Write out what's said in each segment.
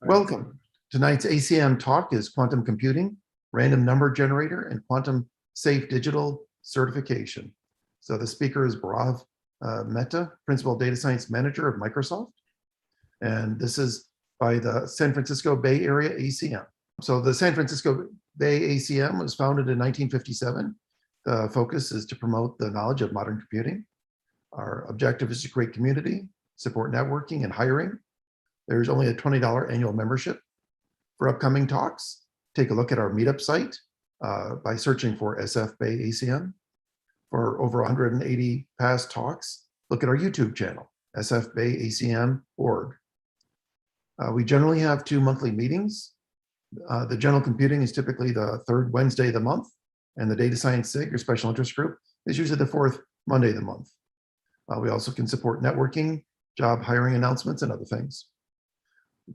Welcome. Tonight's ACM talk is Quantum Computing, Random Number Generator, and Quantum Safe Digital Certification. So the speaker is Bhairav Mehta, Principal Data Science Manager of Microsoft. And this is by the San Francisco Bay Area ACM. So the San Francisco Bay ACM was founded in 1957. The focus is to promote the knowledge of modern computing. Our objective is to create community, support networking and hiring. There's only a $20 annual membership. For upcoming talks, take a look at our meetup site by searching for SF Bay ACM. For over 180 past talks, look at our YouTube channel, sfbayacm.org. We generally have 2 monthly meetings. The general computing is typically the 3rd Wednesday of the month, and the data science SIG or special interest group is usually the 4th Monday of the month. We also can support networking, job hiring announcements, and other things.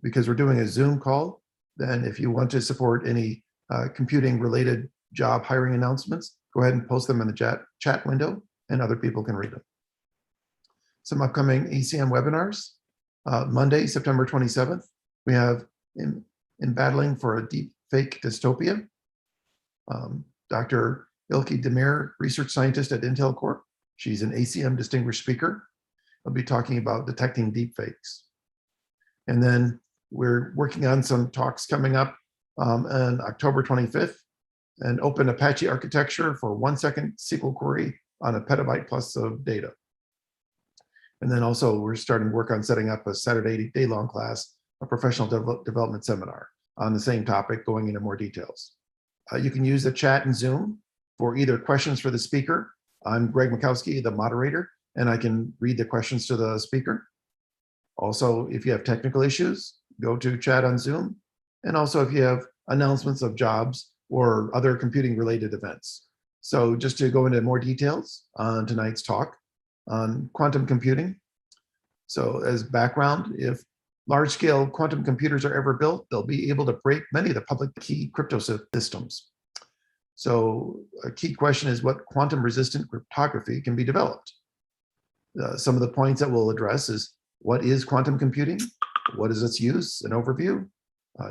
Because we're doing a Zoom call, then if you want to support any computing related job hiring announcements, go ahead and post them in the chat window and other people can read them. Some upcoming ACM webinars. Monday, September 27th, we have in Battling for a Deep Fake Dystopia. Dr. Ilke Demir, research scientist at Intel Corp. She's an ACM distinguished speaker. I'll be talking about detecting deep fakes. And then we're working on some talks coming up on October 25th, an open Apache architecture for 1-second SQL query on a petabyte plus of data. And then also we're starting to work on setting up a Saturday day-long class, a professional development seminar on the same topic, going into more details. You can use the chat in Zoom for either questions for the speaker. I'm Greg Mikowski, the moderator, and I can read the questions to the speaker. Also, if you have technical issues, go to chat on Zoom. And also if you have announcements of jobs or other computing related events. So just to go into more details on tonight's talk on quantum computing. So as background, if large scale quantum computers are ever built, they'll be able to break many of the public key cryptosystems. So a key question is what quantum resistant cryptography can be developed. Some of the points that we'll address is what is quantum computing? What is its use? An overview,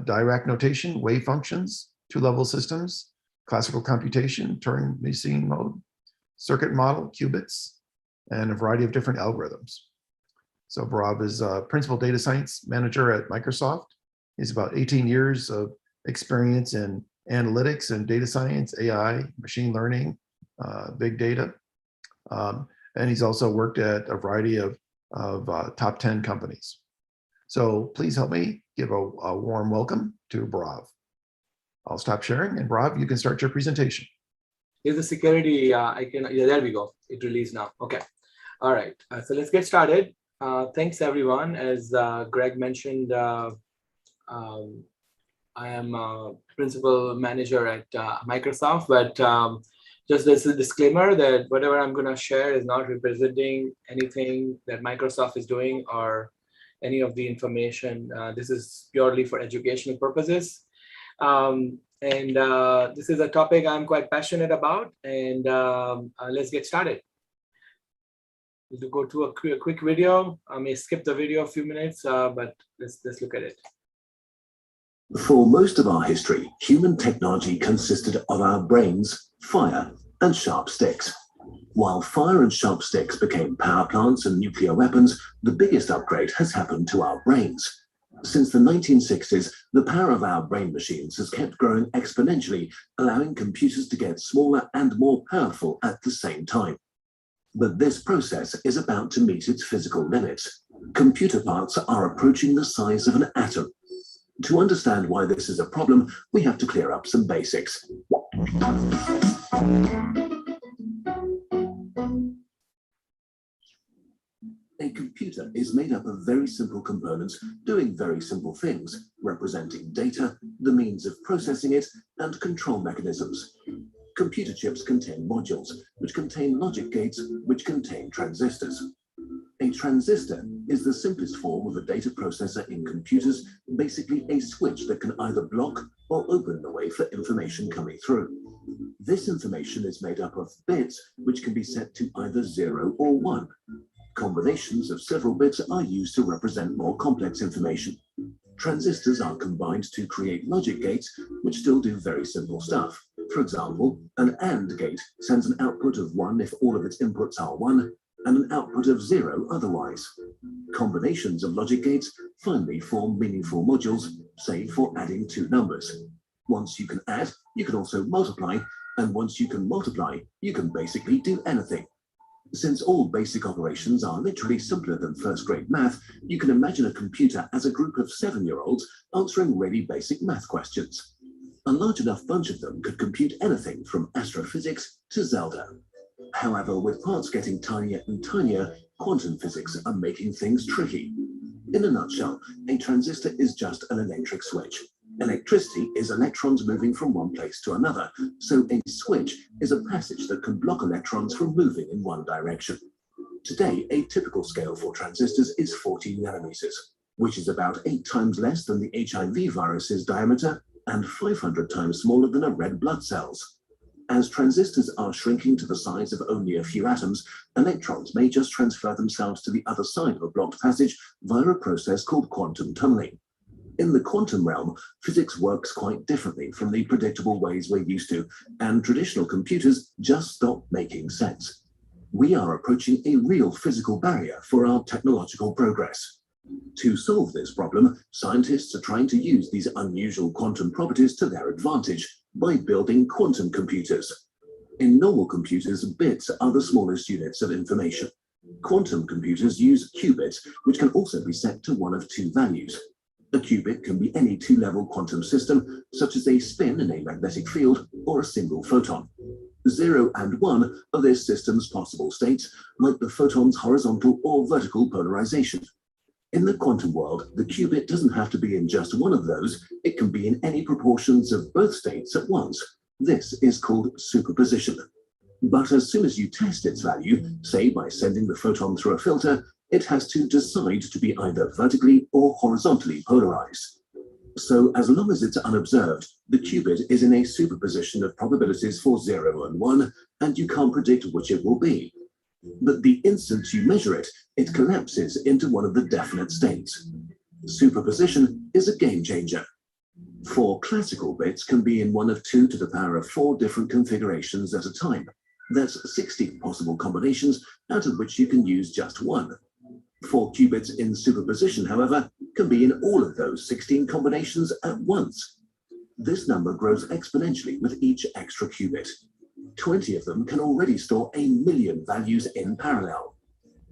Dirac notation, wave functions, two-level systems, classical computation, Turing machine mode, circuit model, qubits, and a variety of different algorithms. So Bhairav is a principal data science manager at Microsoft. He's about 18 years of experience in analytics and data science, AI, machine learning, big data. And he's also worked at a variety of top 10 companies. So please help me give a warm welcome to Bhairav. I'll stop sharing and Bhairav, you can start your presentation. Here's the security icon. Yeah, there we go. It released now. Okay. All right. So let's get started. Thanks everyone. As Greg mentioned, I am a principal manager at Microsoft, but just as a disclaimer that whatever I'm going to share is not representing anything that Microsoft is doing or any of the information. This is purely for educational purposes. This is a topic I'm quite passionate about, and let's get started. We'll go to a quick video. I may skip the video a few minutes, but let's look at it. For most of our history, human technology consisted of our brains, fire, and sharp sticks. While fire and sharp sticks became power plants and nuclear weapons, the biggest upgrade has happened to our brains. Since the 1960s, the power of our brain machines has kept growing exponentially, allowing computers to get smaller and more powerful at the same time. But this process is about to meet its physical limits. Computer parts are approaching the size of an atom. To understand why this is a problem, we have to clear up some basics. A computer is made up of very simple components doing very simple things, representing data, the means of processing it, and control mechanisms. Computer chips contain modules, which contain logic gates, which contain transistors. A transistor is the simplest form of a data processor in computers, basically a switch that can either block or open the way for information coming through. This information is made up of bits, which can be set to either 0 or 1. Combinations of several bits are used to represent more complex information. Transistors are combined to create logic gates, which still do very simple stuff. For example, an AND gate sends an output of 1 if all of its inputs are 1, and an output of 0 otherwise. Combinations of logic gates finally form meaningful modules, say for adding two numbers. Once you can add, you can also multiply, and once you can multiply, you can basically do anything. Since all basic operations are literally simpler than first-grade math, you can imagine a computer as a group of 7-year-olds answering really basic math questions. A large enough bunch of them could compute anything from astrophysics to Zelda. However, with parts getting tinier and tinier, quantum physics are making things tricky. In a nutshell, a transistor is just an electric switch. Electricity is electrons moving from one place to another, so a switch is a passage that can block electrons from moving in one direction. Today, a typical scale for transistors is 40 nanometers, which is about 8 times less than the HIV virus's diameter and 500 times smaller than a red blood cell's. As transistors are shrinking to the size of only a few atoms, electrons may just transfer themselves to the other side of a blocked passage via a process called quantum tunneling. In the quantum realm, physics works quite differently from the predictable ways we're used to, and traditional computers just stop making sense. We are approaching a real physical barrier for our technological progress. To solve this problem, scientists are trying to use these unusual quantum properties to their advantage by building quantum computers. In normal computers, bits are the smallest units of information. Quantum computers use qubits, which can also be set to one of two values. A qubit can be any two-level quantum system, such as a spin in a magnetic field or a single photon. 0 and 1 are this system's possible states, like the photon's horizontal or vertical polarization. In the quantum world, the qubit doesn't have to be in just one of those, it can be in any proportions of both states at once. This is called superposition. But as soon as you test its value, say by sending the photon through a filter, it has to decide to be either vertically or horizontally polarized. So as long as it's unobserved, the qubit is in a superposition of probabilities for 0 and 1, and you can't predict which it will be. But the instant you measure it, it collapses into one of the definite states. Superposition is a game changer. 4 classical bits can be in one of 2 to the power of 4 different configurations at a time. That's 16 possible combinations, out of which you can use just one. 4 qubits in superposition, however, can be in all of those 16 combinations at once. This number grows exponentially with each extra qubit. 20 of them can already store 1,000,000 values in parallel.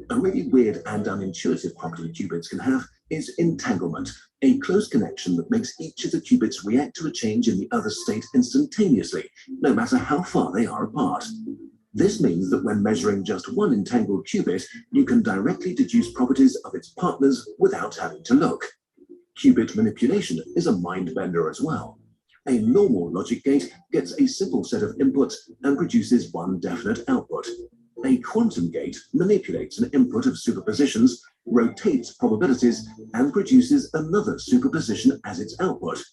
A really weird and unintuitive property qubits can have is entanglement, a close connection that makes each of the qubits react to a change in the other state instantaneously, no matter how far they are apart. This means that when measuring just one entangled qubit, you can directly deduce properties of its partners without having to look. Qubit manipulation is a mind bender as well. A normal logic gate gets a simple set of inputs and produces one definite output. A quantum gate manipulates an input of superpositions, rotates probabilities, and produces another superposition as its output.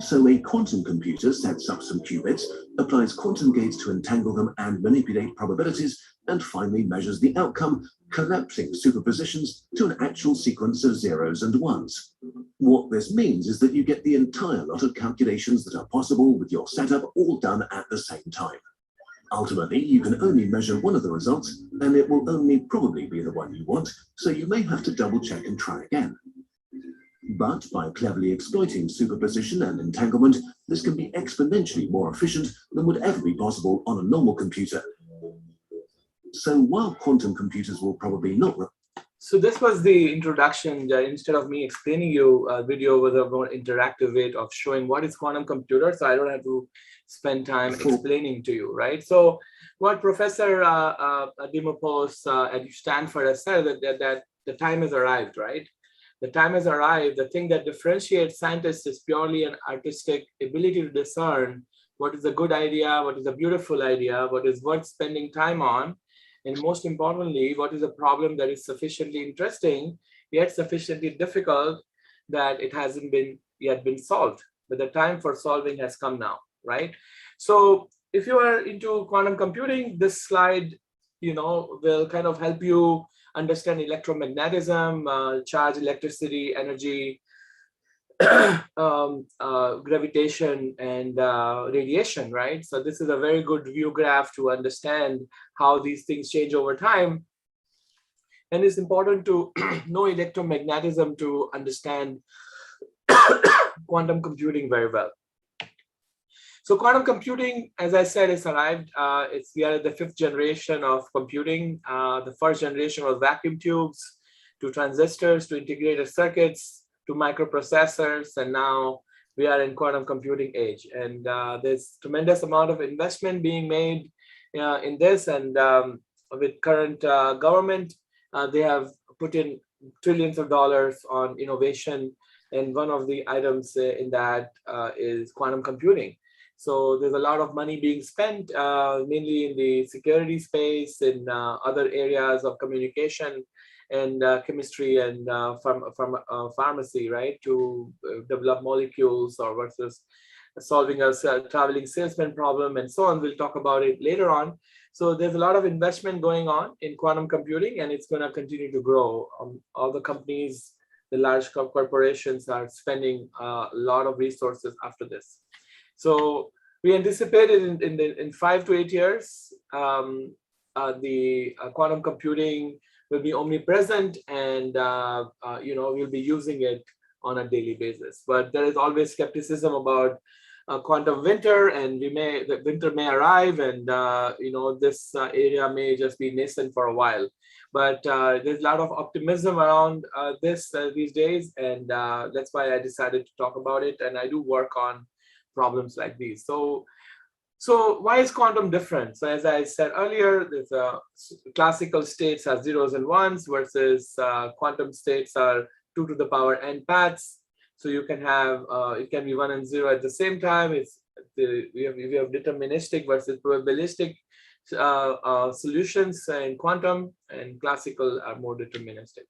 So a quantum computer sets up some qubits, applies quantum gates to entangle them and manipulate probabilities, and finally measures the outcome, collapsing superpositions to an actual sequence of zeros and ones. What this means is that you get the entire lot of calculations that are possible with your setup all done at the same time. Ultimately, you can only measure one of the results, and it will only probably be the one you want, so you may have to double check and try again. But by cleverly exploiting superposition and entanglement, this can be exponentially more efficient than would ever be possible on a normal computer. So while quantum computers will probably not... So this was the introduction. Instead of me explaining you, a video was a more interactive way of showing what is quantum computer, so I don't have to spend time explaining to you, right? So what Professor Dimopoulos at Stanford has said that the time has arrived, right? The time has arrived. The thing that differentiates scientists is purely an artistic ability to discern what is a good idea, what is a beautiful idea, what is worth spending time on, and most importantly, what is a problem that is sufficiently interesting, yet sufficiently difficult that it hasn't yet been solved. But the time for solving has come now, right? So if you are into quantum computing, this slide, will kind of help you understand electromagnetism, charge, electricity, energy, gravitation and radiation, right? So this is a very good view graph to understand how these things change over time. And it's important to know electromagnetism to understand quantum computing very well. So quantum computing, as I said, it's arrived. We are at the 5th generation of computing. The first generation was vacuum tubes, to transistors, to integrated circuits, to microprocessors, and now we are in quantum computing age. And there's tremendous amount of investment being made in this. And with current government, they have put in trillions of dollars on innovation. And one of the items in that is quantum computing. So there's a lot of money being spent, mainly in the security space, in other areas of communication and chemistry and pharmacy, right, to develop molecules or versus solving a traveling salesman problem and so on. We'll talk about it later on. So there's a lot of investment going on in quantum computing, and it's going to continue to grow. All the companies, the large corporations are spending a lot of resources after this. So we anticipated in 5 to 8 years, the quantum computing will be omnipresent, and we'll be using it on a daily basis. But there is always skepticism about quantum winter, and the winter may arrive, and this area may just be nascent for a while. But there's a lot of optimism around this these days, and that's why I decided to talk about it. And I do work on problems like these. So why is quantum different? So as I said earlier, there's classical states are zeros and ones, versus quantum states are 2 to the power n paths. So you can have, it can be 1 and 0 at the same time. We have deterministic versus probabilistic solutions in quantum, and classical are more deterministic.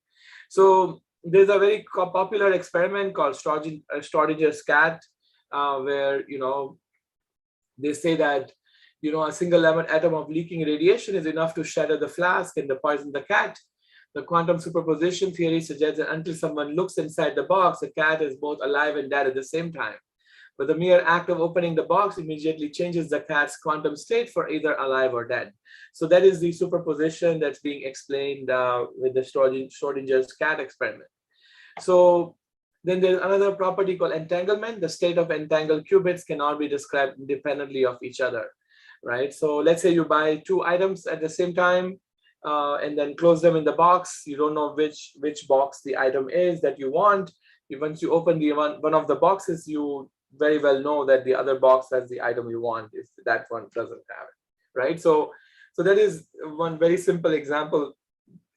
So there's a very popular experiment called Schrodinger's cat, where they say that a single atom of leaking radiation is enough to shatter the flask and poison the cat. The quantum superposition theory suggests that until someone looks inside the box, the cat is both alive and dead at the same time. But the mere act of opening the box immediately changes the cat's quantum state for either alive or dead. So that is the superposition that's being explained with the Schrodinger's cat experiment. So then there's another property called entanglement. The state of entangled qubits cannot be described independently of each other, right? So let's say you buy 2 items at the same time, and then close them in the box. You don't know which box the item is that you want. Once you open the one of the boxes, you very well know that the other box has the item you want if that one doesn't have it, right? So that is one very simple example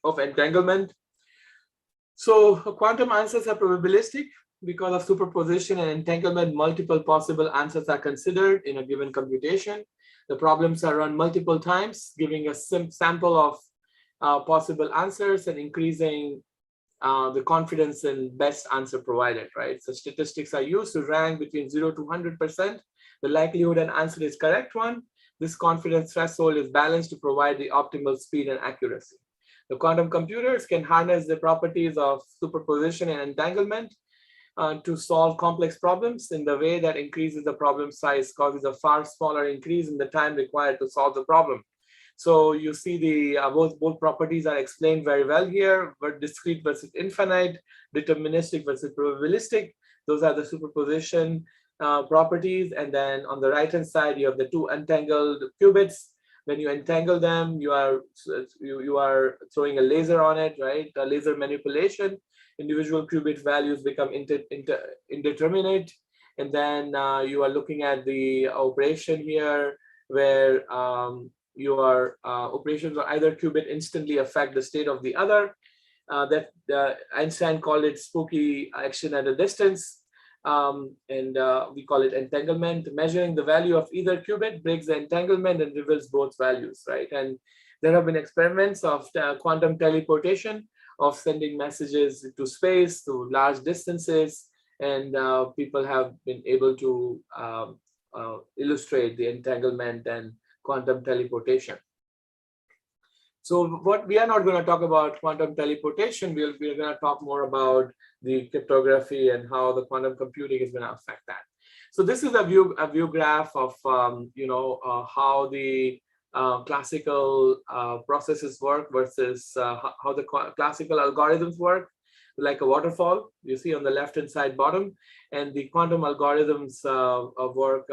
of entanglement. So quantum answers are probabilistic. Because of superposition and entanglement, multiple possible answers are considered in a given computation. The problems are run multiple times, giving a sample of possible answers and increasing the confidence in best answer provided, right? So statistics are used to rank between 0 to 100%. The likelihood an answer is correct one. This confidence threshold is balanced to provide the optimal speed and accuracy. The quantum computers can harness the properties of superposition and entanglement to solve complex problems in the way that increases the problem size, causes a far smaller increase in the time required to solve the problem. So you see the both properties are explained very well here, but discrete versus infinite, deterministic versus probabilistic. Those are the superposition properties. And then on the right hand side, you have the 2 entangled qubits. When you entangle them, you are throwing a laser on it, right? A laser manipulation. Individual qubit values become indeterminate. And then you are looking at the operation here, where your operations on either qubit instantly affect the state of the other. That Einstein called it spooky action at a distance. And we call it entanglement. Measuring the value of either qubit breaks the entanglement and reveals both values, right? And there have been experiments of quantum teleportation, of sending messages to space, to large distances, and people have been able to illustrate the entanglement and quantum teleportation. So what we are not going to talk about quantum teleportation. We're going to talk more about the cryptography and how the quantum computing is going to affect that. So this is a view graph of how the classical processes work versus how the classical algorithms work, like a waterfall you see on the left hand side bottom, and the quantum algorithms work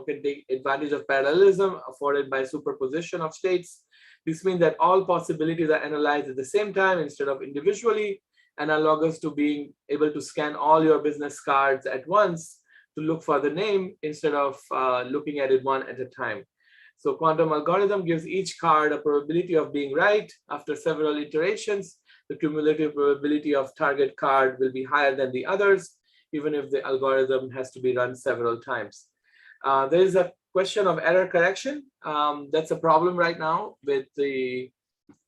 can take advantage of parallelism afforded by superposition of states. This means that all possibilities are analyzed at the same time instead of individually, analogous to being able to scan all your business cards at once to look for the name instead of looking at it one at a time. So quantum algorithm gives each card a probability of being right. After several iterations, the cumulative probability of target card will be higher than the others, even if the algorithm has to be run several times. There is a question of error correction. That's a problem right now with the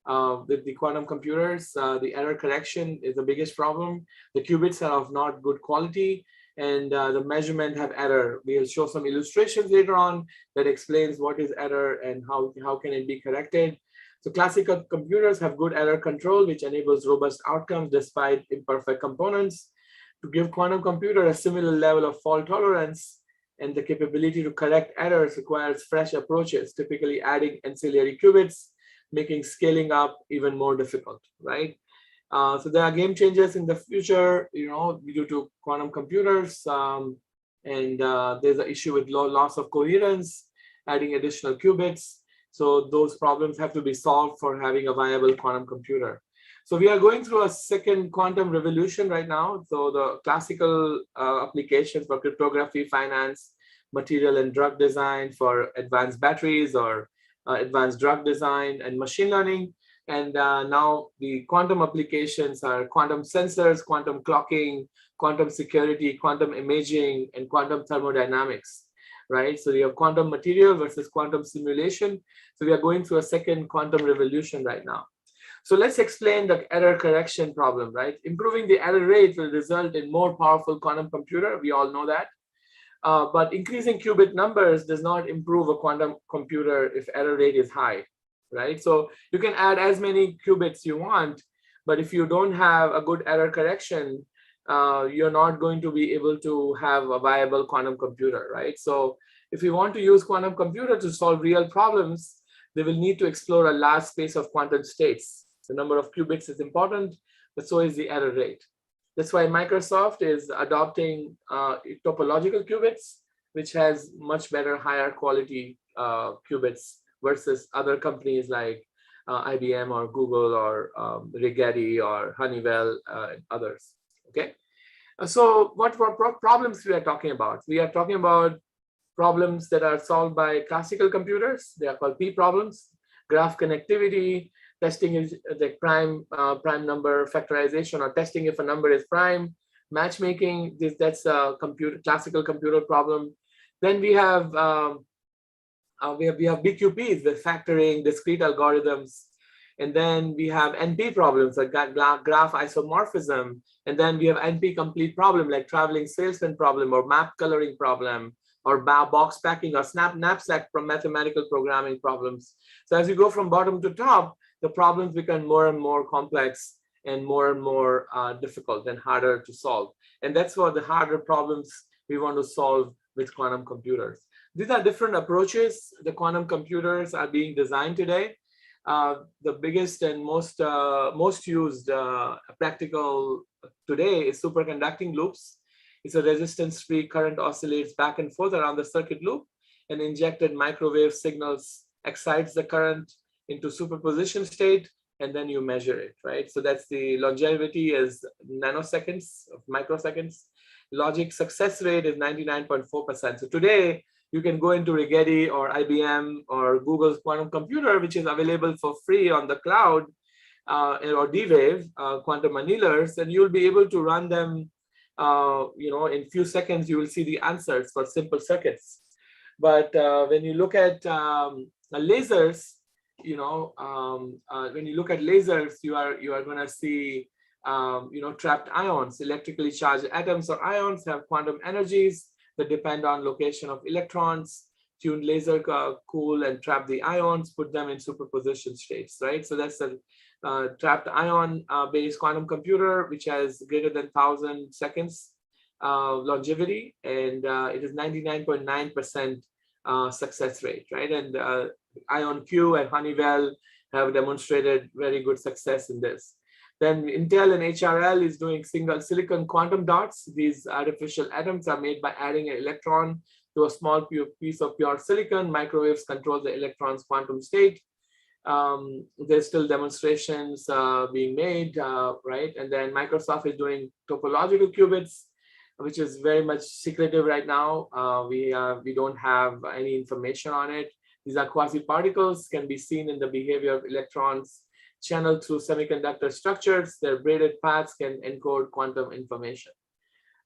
quantum computers. The error correction is the biggest problem. The qubits are of not good quality, and the measurement have error. We'll show some illustrations later on that explains what is error and how can it be corrected. So classical computers have good error control, which enables robust outcomes despite imperfect components. To give quantum computer a similar level of fault tolerance and the capability to correct errors requires fresh approaches, typically adding ancillary qubits, making scaling up even more difficult, right? So there are game changers in the future, due to quantum computers, and there's an issue with loss of coherence, adding additional qubits. So those problems have to be solved for having a viable quantum computer. So we are going through a second quantum revolution right now. So the classical applications for cryptography, finance, material and drug design, for advanced batteries or advanced drug design and machine learning. And now the quantum applications are quantum sensors, quantum clocking, quantum security, quantum imaging, and quantum thermodynamics, right? So we have quantum material versus quantum simulation. So we are going through a second quantum revolution right now. So let's explain the error correction problem, right? Improving the error rate will result in more powerful quantum computer. We all know that. But increasing qubit numbers does not improve a quantum computer if error rate is high, right? So you can add as many qubits you want, but if you don't have a good error correction, you're not going to be able to have a viable quantum computer, right? So if you want to use quantum computer to solve real problems, they will need to explore a large space of quantum states. The number of qubits is important, but so is the error rate. That's why Microsoft is adopting topological qubits, which has much better, higher quality qubits versus other companies like IBM or Google or Rigetti or Honeywell and others. Okay, so what problems we are talking about? We are talking about problems that are solved by classical computers. They are called P problems. Graph connectivity, testing is the prime number factorization, or testing if a number is prime. Matchmaking, that's a classical computer problem. Then we have BQPs, the factoring, discrete algorithms. And then we have NP problems like graph isomorphism. And then we have NP complete problem like traveling salesman problem or map coloring problem or box packing or knapsack from mathematical programming problems. So as you go from bottom to top, the problems become more and more complex and more difficult and harder to solve. And that's what the harder problems we want to solve with quantum computers. These are different approaches. The quantum computers are being designed today. The biggest and most used practical today is superconducting loops. It's a resistance-free current oscillates back and forth around the circuit loop, and injected microwave signals excites the current into superposition state, and then you measure it, right? So that's the longevity is nanoseconds of microseconds. Logic success rate is 99.4%. So today you can go into Rigetti or IBM or Google's quantum computer, which is available for free on the cloud, or D-Wave quantum annealers, and you'll be able to run them. In few seconds you will see the answers for simple circuits. But when you look at lasers, when you look at lasers, you are going to see trapped ions. Electrically charged atoms or ions have quantum energies that depend on location of electrons. tuned laser cool and trap the ions, put them in superposition states, right? So that's a trapped ion based quantum computer, which has greater than 1,000 seconds longevity, and it is 99.9% success rate, right? And IonQ and Honeywell have demonstrated very good success in this. Then Intel and HRL is doing single silicon quantum dots. These artificial atoms are made by adding an electron to a small piece of pure silicon. Microwaves control the electron's quantum state. There's still demonstrations being made, right? And then Microsoft is doing topological qubits, which is very much secretive right now. We don't have any information on it. These are quasi-particles, can be seen in the behavior of electrons channeled through semiconductor structures. Their braided paths can encode quantum information.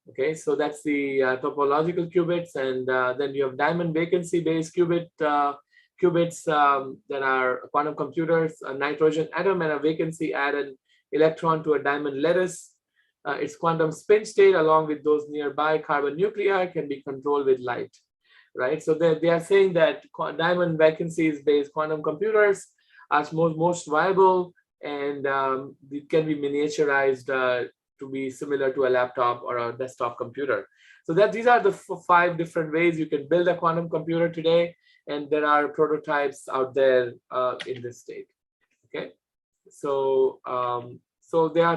Okay, so that's the topological qubits, and then you have diamond vacancy-based qubits that are quantum computers. A nitrogen atom and a vacancy add an electron to a diamond lattice. Its quantum spin state, along with those nearby carbon nuclei, can be controlled with light, right? So they are saying that diamond vacancies-based quantum computers are most viable, and it can be miniaturized to be similar to a laptop or a desktop computer. So these are the 5 different ways you can build a quantum computer today, and there are prototypes out there in this state. Okay, so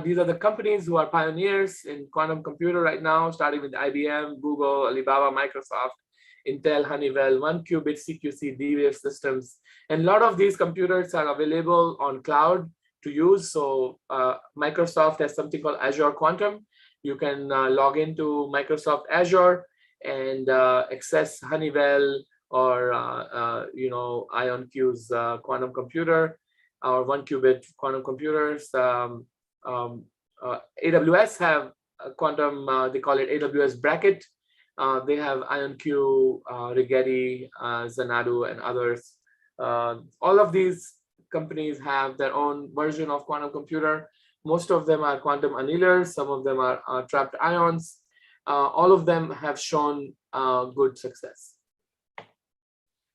these are the companies who are pioneers in quantum computer right now, starting with IBM, Google, Alibaba, Microsoft, Intel, Honeywell, 1-qubit CQC, D-Wave systems. And a lot of these computers are available on cloud to use. So Microsoft has something called Azure Quantum. You can log into Microsoft Azure and access Honeywell or IonQ's quantum computer or 1-qubit quantum computers. AWS have a quantum, they call it AWS Bracket. They have IonQ, Rigetti, Xanadu, and others. All of these companies have their own version of quantum computer. Most of them are quantum annealers. Some of them are trapped ions. All of them have shown good success.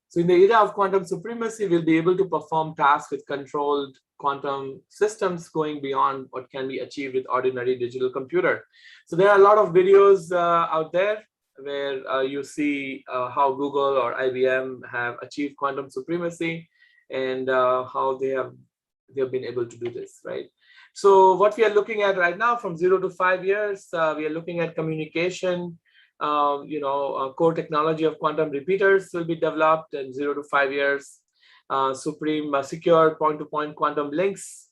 So in the era of quantum supremacy, we'll be able to perform tasks with controlled quantum systems going beyond what can be achieved with ordinary digital computer. So there are a lot of videos out there where you see how Google or IBM have achieved quantum supremacy and how they have been able to do this, right? So what we are looking at right now, from 0 to 5 years, we are looking at communication. Core technology of quantum repeaters will be developed in 0 to 5 years. Secure point-to-point quantum links,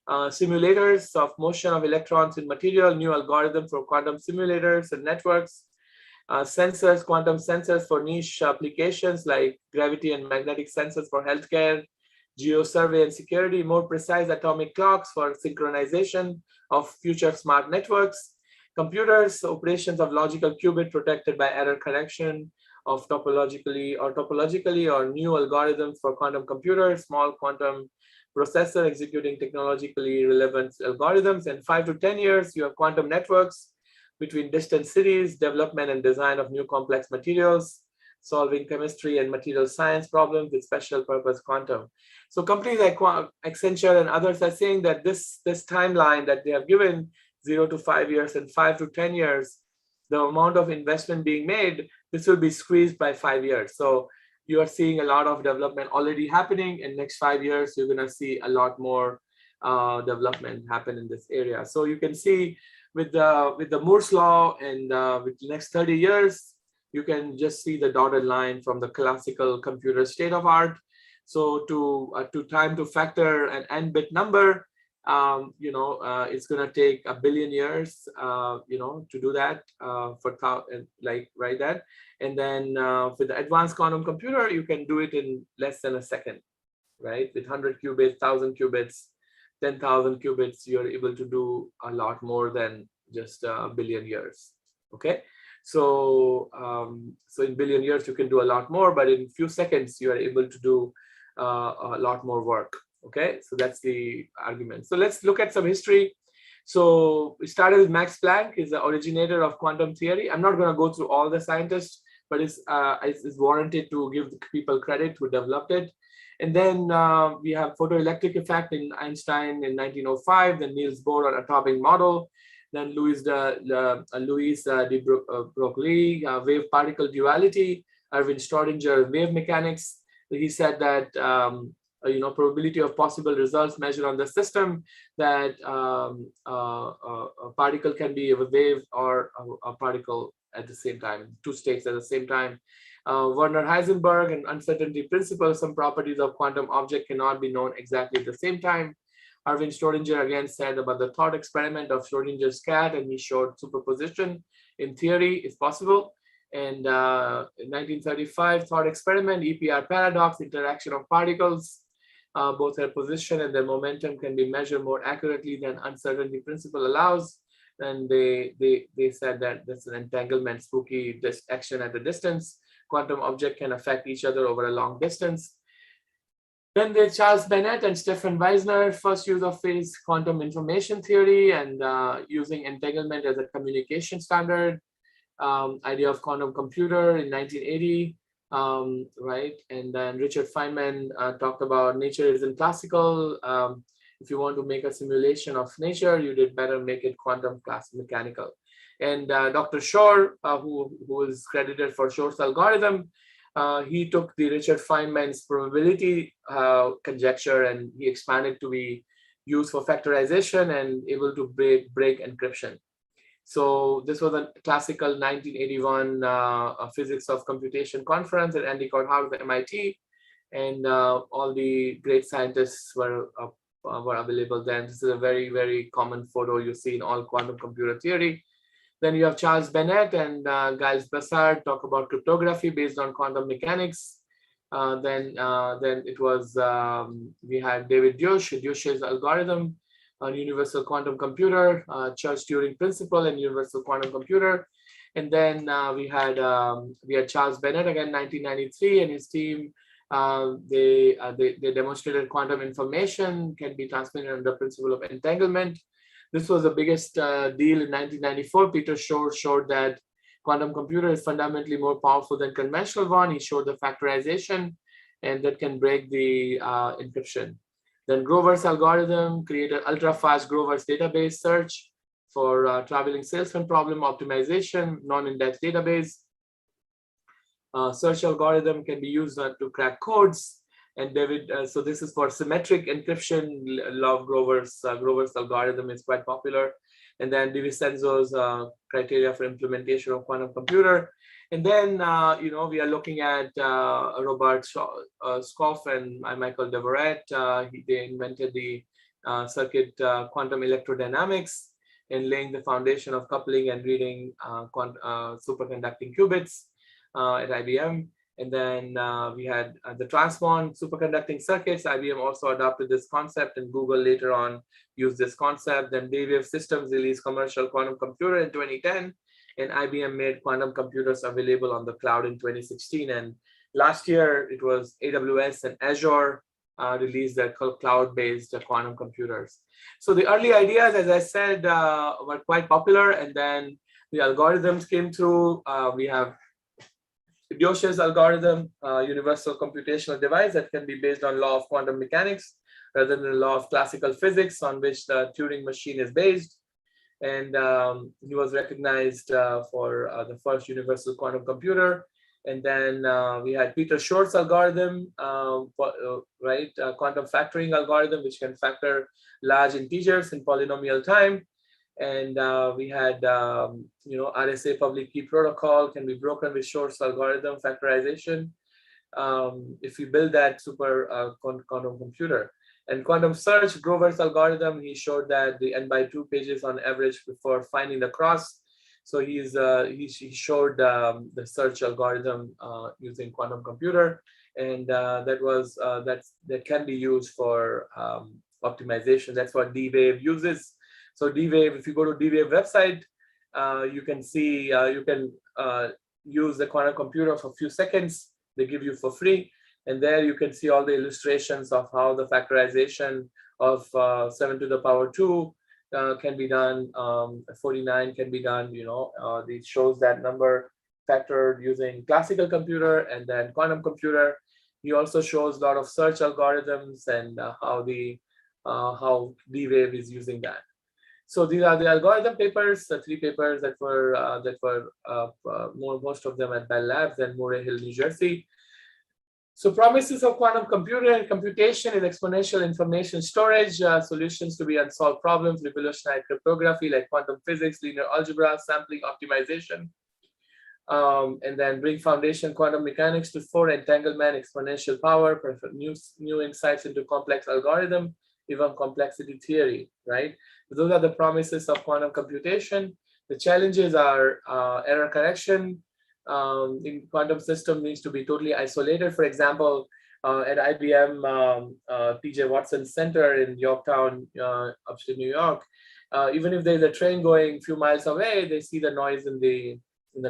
simulators of motion of electrons in material, new algorithms for quantum simulators and networks, sensors, quantum sensors for niche applications like gravity and magnetic sensors for healthcare, geosurvey and security, more precise atomic clocks for synchronization of future smart networks, computers, operations of logical qubit protected by error correction of topologically or new algorithms for quantum computers, small quantum processor executing technologically relevant algorithms. And 5 to 10 years, you have quantum networks between distant cities, development and design of new complex materials, solving chemistry and material science problems with special purpose quantum. So companies like Accenture and others are saying that this timeline that they have given, 0 to 5 years and 5 to 10 years, the amount of investment being made, this will be squeezed by 5 years. So you are seeing a lot of development already happening. In next 5 years, you're going to see a lot more development happen in this area. So you can see with the Moore's law and with the next 30 years, you can just see the dotted line from the classical computer state of art. So to time to factor an n-bit number, it's going to take 1 billion years, to do that write that. And then with the advanced quantum computer, you can do it in less than a second, right? With 100 qubits, 1,000 qubits, 10,000 qubits, you're able to do a lot more than just 1 billion years. Okay, so in 1 billion years you can do a lot more, but in a few seconds you are able to do a lot more work. Okay, so that's the argument. So let's look at some history. So we started with Max Planck, is the originator of quantum theory. I'm not going to go through all the scientists, but it's warranted to give people credit who developed it. And then we have photoelectric effect in Einstein in 1905, then Niels Bohr on atomic model, then Louis de Broglie, wave particle duality, Erwin Schrödinger, wave mechanics. He said that probability of possible results measured on the system, that a particle can be a wave or a particle at the same time, two states at the same time. Werner Heisenberg and uncertainty principle, some properties of quantum object cannot be known exactly at the same time. Erwin Schrödinger again said about the thought experiment of Schrödinger's cat, and he showed superposition in theory is possible. And in 1935, thought experiment, EPR paradox, interaction of particles, both their position and their momentum can be measured more accurately than uncertainty principle allows. And they said that that's an entanglement, spooky action at the distance. Quantum object can affect each other over a long distance. Then there's Charles Bennett and Stefan Weisner, first use of phase quantum information theory and using entanglement as a communication standard. Idea of quantum computer in 1980, right? And then Richard Feynman talked about nature isn't classical. If you want to make a simulation of nature, you did better make it quantum class mechanical. And Dr. Shor, who is credited for Shor's algorithm, he took the Richard Feynman's probability conjecture and he expanded to be used for factorization and able to break encryption. So this was a classical 1981 physics of computation conference at Andy House at MIT, and all the great scientists were available then. This is a very, very common photo you see in all quantum computer theory. Then you have Charles Bennett and Giles Bessard talk about cryptography based on quantum mechanics. Then it was, we had David Deutsch's algorithm, a universal quantum computer, Church-Turing principle and universal quantum computer. And then we had Charles Bennett again, 1993, and his team. They demonstrated quantum information can be transmitted under the principle of entanglement. This was the biggest deal in 1994. Peter Shor showed that quantum computer is fundamentally more powerful than conventional one. He showed the factorization, and that can break the encryption. Then Grover's algorithm created ultra-fast Grover's database search for traveling salesman problem optimization, non-index database. Search algorithm can be used to crack codes. And David, so this is for symmetric encryption. Love Grover's algorithm is quite popular. And then DiVincenzo's criteria for implementation of quantum computer. And then, we are looking at Robert Skoff and Michael Devoret. They invented the circuit quantum electrodynamics and laying the foundation of coupling and reading superconducting qubits at IBM. And then we had the transpond superconducting circuits. IBM also adopted this concept, and Google later on used this concept. Then Wave Systems released commercial quantum computer in 2010, and IBM made quantum computers available on the cloud in 2016. And last year, it was AWS and Azure released their cloud-based quantum computers. So the early ideas, as I said, were quite popular, and then the algorithms came through. We have Deutsch's algorithm, universal computational device that can be based on law of quantum mechanics rather than the law of classical physics on which the Turing machine is based. And he was recognized for the first universal quantum computer. And then we had Peter Shor's algorithm, quantum factoring algorithm, which can factor large integers in polynomial time. And we had, RSA public key protocol can be broken with Shor's algorithm factorization if you build that super quantum computer. And quantum search, Grover's algorithm, he showed that the n by 2 pages on average before finding the cross. So he showed the search algorithm using quantum computer, and that can be used for optimization. That's what D-Wave uses. So D-Wave, if you go to D-Wave website, you can see, you can use the quantum computer for a few seconds. They give you for free. And there you can see all the illustrations of how the factorization of 7 to the power 2 can be done, 49 can be done, it shows that number factored using classical computer and then quantum computer. He also shows a lot of search algorithms and how D-Wave is using that. So these are the algorithm papers, the 3 papers that were most of them at Bell Labs and Murray Hill, New Jersey. So promises of quantum computation is exponential information storage, solutions to be unsolved problems, revolutionary cryptography like quantum physics, linear algebra, sampling optimization, and then bring foundation quantum mechanics to for entanglement, exponential power, new insights into complex algorithm, even complexity theory, right? Those are the promises of quantum computation. The challenges are error correction. In quantum system needs to be totally isolated. For example, at IBM TJ Watson Center in Yorktown, upstate New York, even if there's a train going a few miles away, they see the noise in the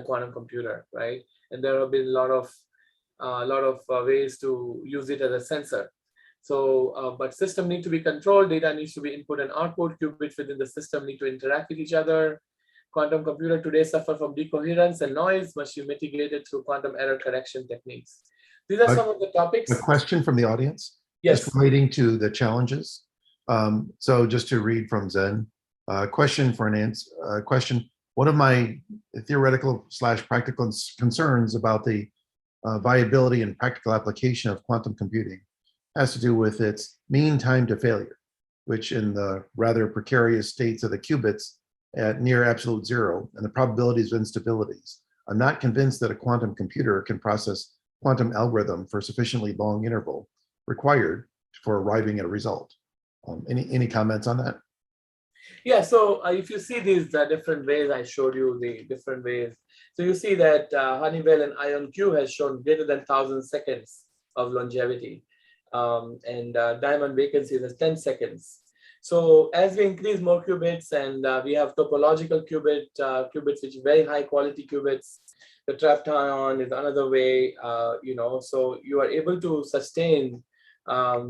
quantum computer, right? And there have been a lot of ways to use it as a sensor. So, but system need to be controlled, data needs to be input and output, qubits within the system need to interact with each other. Quantum computer today suffer from decoherence and noise, must be mitigated through quantum error correction techniques. These are some of the topics. A question from the audience, yes, just relating to the challenges. So just to read from Zen, question for an answer. Question: one of my theoretical / practical concerns about the viability and practical application of quantum computing has to do with its mean time to failure, which in the rather precarious states of the qubits at near absolute zero and the probabilities of instabilities. I'm not convinced that a quantum computer can process quantum algorithm for a sufficiently long interval required for arriving at a result. Any comments on that? Yeah, so if you see these different ways, I showed you the different ways. So you see that Honeywell and IonQ has shown greater than 1,000 seconds of longevity. And diamond vacancy is 10 seconds. So as we increase more qubits and we have topological qubits, which are very high quality qubits, the trapped ion is another way, so you are able to sustain, for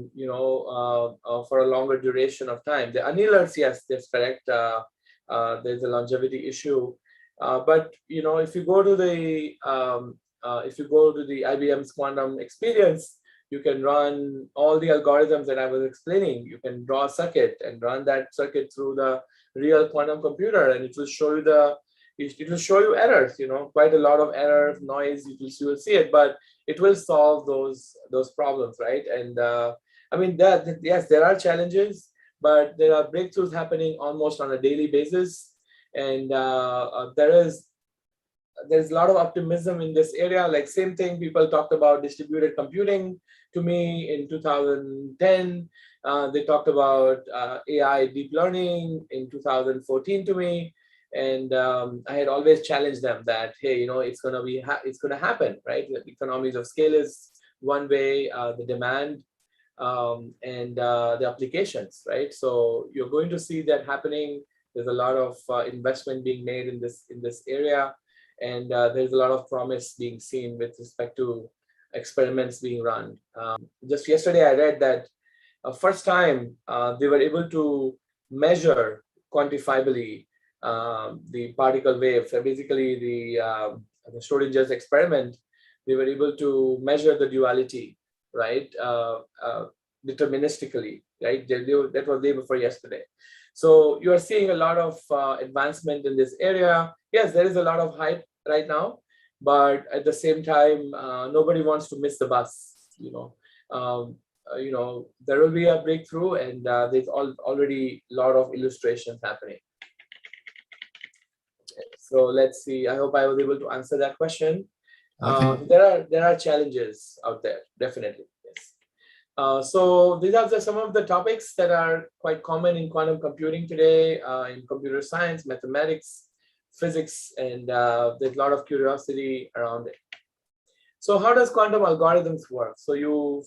a longer duration of time. The annealers, yes, that's correct. There's a longevity issue. But, if you go to the IBM's quantum experience, you can run all the algorithms that I was explaining. You can draw a circuit and run that circuit through the real quantum computer, and it will show you errors. Quite a lot of errors, noise. You will see it, but it will solve those problems, right? And yes, there are challenges, but there are breakthroughs happening almost on a daily basis, and there's a lot of optimism in this area. Like same thing, people talked about distributed computing to me in 2010. They talked about AI deep learning in 2014 to me. And I had always challenged them that, hey, it's going to happen, right? The economies of scale is one way, the demand and the applications, right? So you're going to see that happening. There's a lot of investment being made in this area. And there's a lot of promise being seen with respect to experiments being run. Just yesterday, I read that first time they were able to measure quantifiably the particle wave. So basically, the Schrodinger's experiment, they were able to measure the duality, right, deterministically, right? That was day before yesterday. So you are seeing a lot of advancement in this area. Yes, there is a lot of hype right now, but at the same time, nobody wants to miss the bus. There will be a breakthrough, and there's already a lot of illustrations happening. Okay, so let's see. I hope I was able to answer that question. Okay. There are challenges out there, definitely. Yes. So these are some of the topics that are quite common in quantum computing today, in computer science, mathematics, physics, and there's a lot of curiosity around it. So how does quantum algorithms work? So you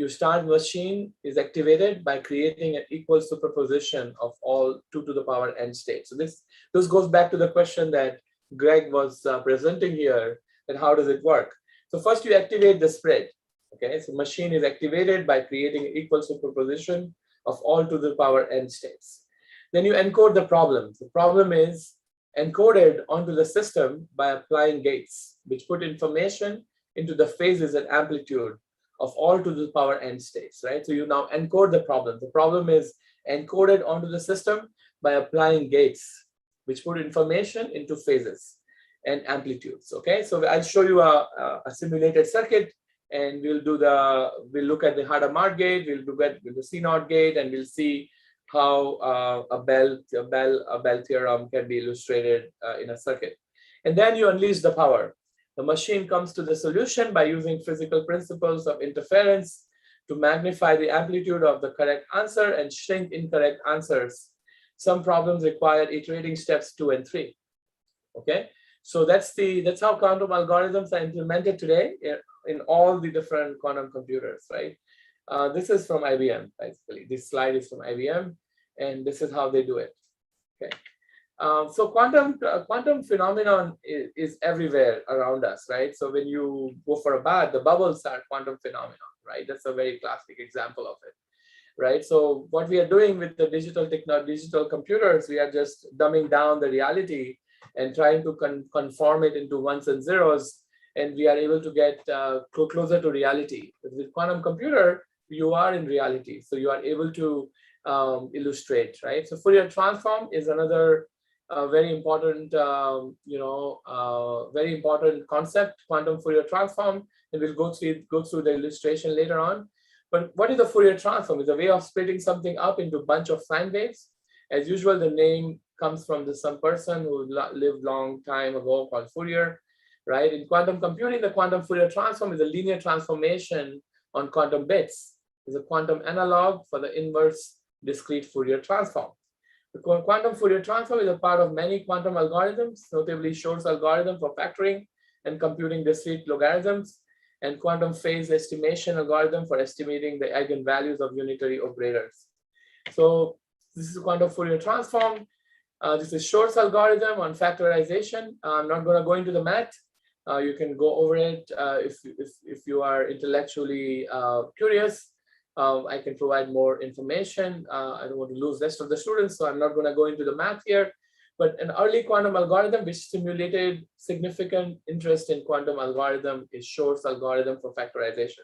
start machine is activated by creating an equal superposition of all 2 to the power n states. So this goes back to the question that Greg was presenting here, that how does it work? So first you activate the spread. Okay, so machine is activated by creating an equal superposition of all 2 to the power n states. Then you encode the problem. The problem is encoded onto the system by applying gates, which put information into the phases and amplitude of all to the power n states, right? So you now encode the problem. The problem is encoded onto the system by applying gates, which put information into phases and amplitudes. Okay, so I'll show you a simulated circuit, and we'll look at the Hadamard gate, we'll look at the C0 gate, and we'll see how a Bell theorem can be illustrated in a circuit. And then you unleash the power. The machine comes to the solution by using physical principles of interference to magnify the amplitude of the correct answer and shrink incorrect answers. Some problems require iterating steps 2 and 3. Okay, so that's how quantum algorithms are implemented today in all the different quantum computers, right? This is from IBM, basically. This slide is from IBM, and this is how they do it. Okay. So quantum phenomenon is everywhere around us, right? So when you go for a bath, the bubbles are quantum phenomenon, right? That's a very classic example of it, right? So what we are doing with the digital computers, we are just dumbing down the reality and trying to conform it into ones and zeros, and we are able to get closer to reality. With quantum computer, you are in reality, so you are able to illustrate, right? So Fourier transform is another very important, very important concept, quantum Fourier transform, and we'll go through the illustration later on. But what is the Fourier transform? It's a way of splitting something up into a bunch of sine waves. As usual, the name comes from some person who lived long time ago called Fourier, right? In quantum computing, the quantum Fourier transform is a linear transformation on quantum bits. It's a quantum analog for the inverse discrete Fourier transform. The quantum Fourier transform is a part of many quantum algorithms, notably Shor's algorithm for factoring and computing discrete logarithms, and quantum phase estimation algorithm for estimating the eigenvalues of unitary operators. So this is a quantum Fourier transform. This is Shor's algorithm on factorization. I'm not going to go into the math. You can go over it if you are intellectually curious. I can provide more information. I don't want to lose the rest of the students, so I'm not going to go into the math here. But an early quantum algorithm which stimulated significant interest in quantum algorithm is Shor's algorithm for factorization.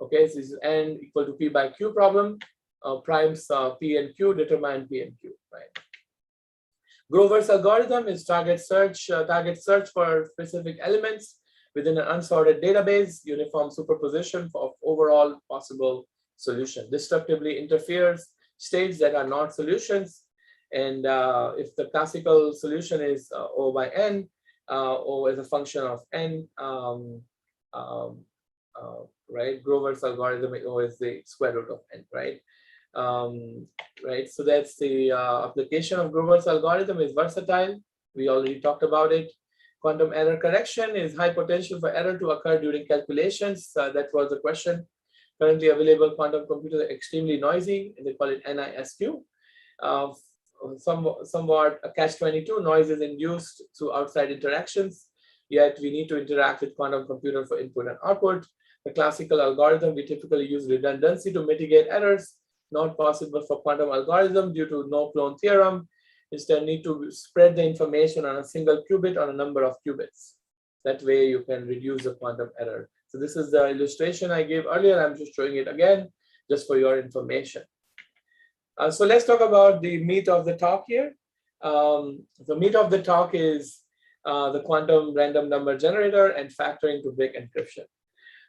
Okay, so this is n equal to p by q problem. Primes p and q determine p and q, right? Grover's algorithm is target search for specific elements within an unsorted database, uniform superposition of overall possible solution. Destructively interferes states that are not solutions. And if the classical solution is O by n, O is a function of n, right? Grover's algorithm, O is the square root of n, right? Right, so that's the application of Grover's algorithm is versatile. We already talked about it. Quantum error correction is high potential for error to occur during calculations. That was the question. Currently available quantum computers are extremely noisy, and they call it NISQ. Somewhat a catch-22, noise is induced through outside interactions, yet we need to interact with quantum computer for input and output. The classical algorithm, we typically use redundancy to mitigate errors, not possible for quantum algorithm due to no clone theorem. Instead, need to spread the information on a single qubit on a number of qubits. That way you can reduce the quantum error. So this is the illustration I gave earlier. I'm just showing it again, just for your information. So let's talk about the meat of the talk here. The meat of the talk is the quantum random number generator and factoring to break encryption.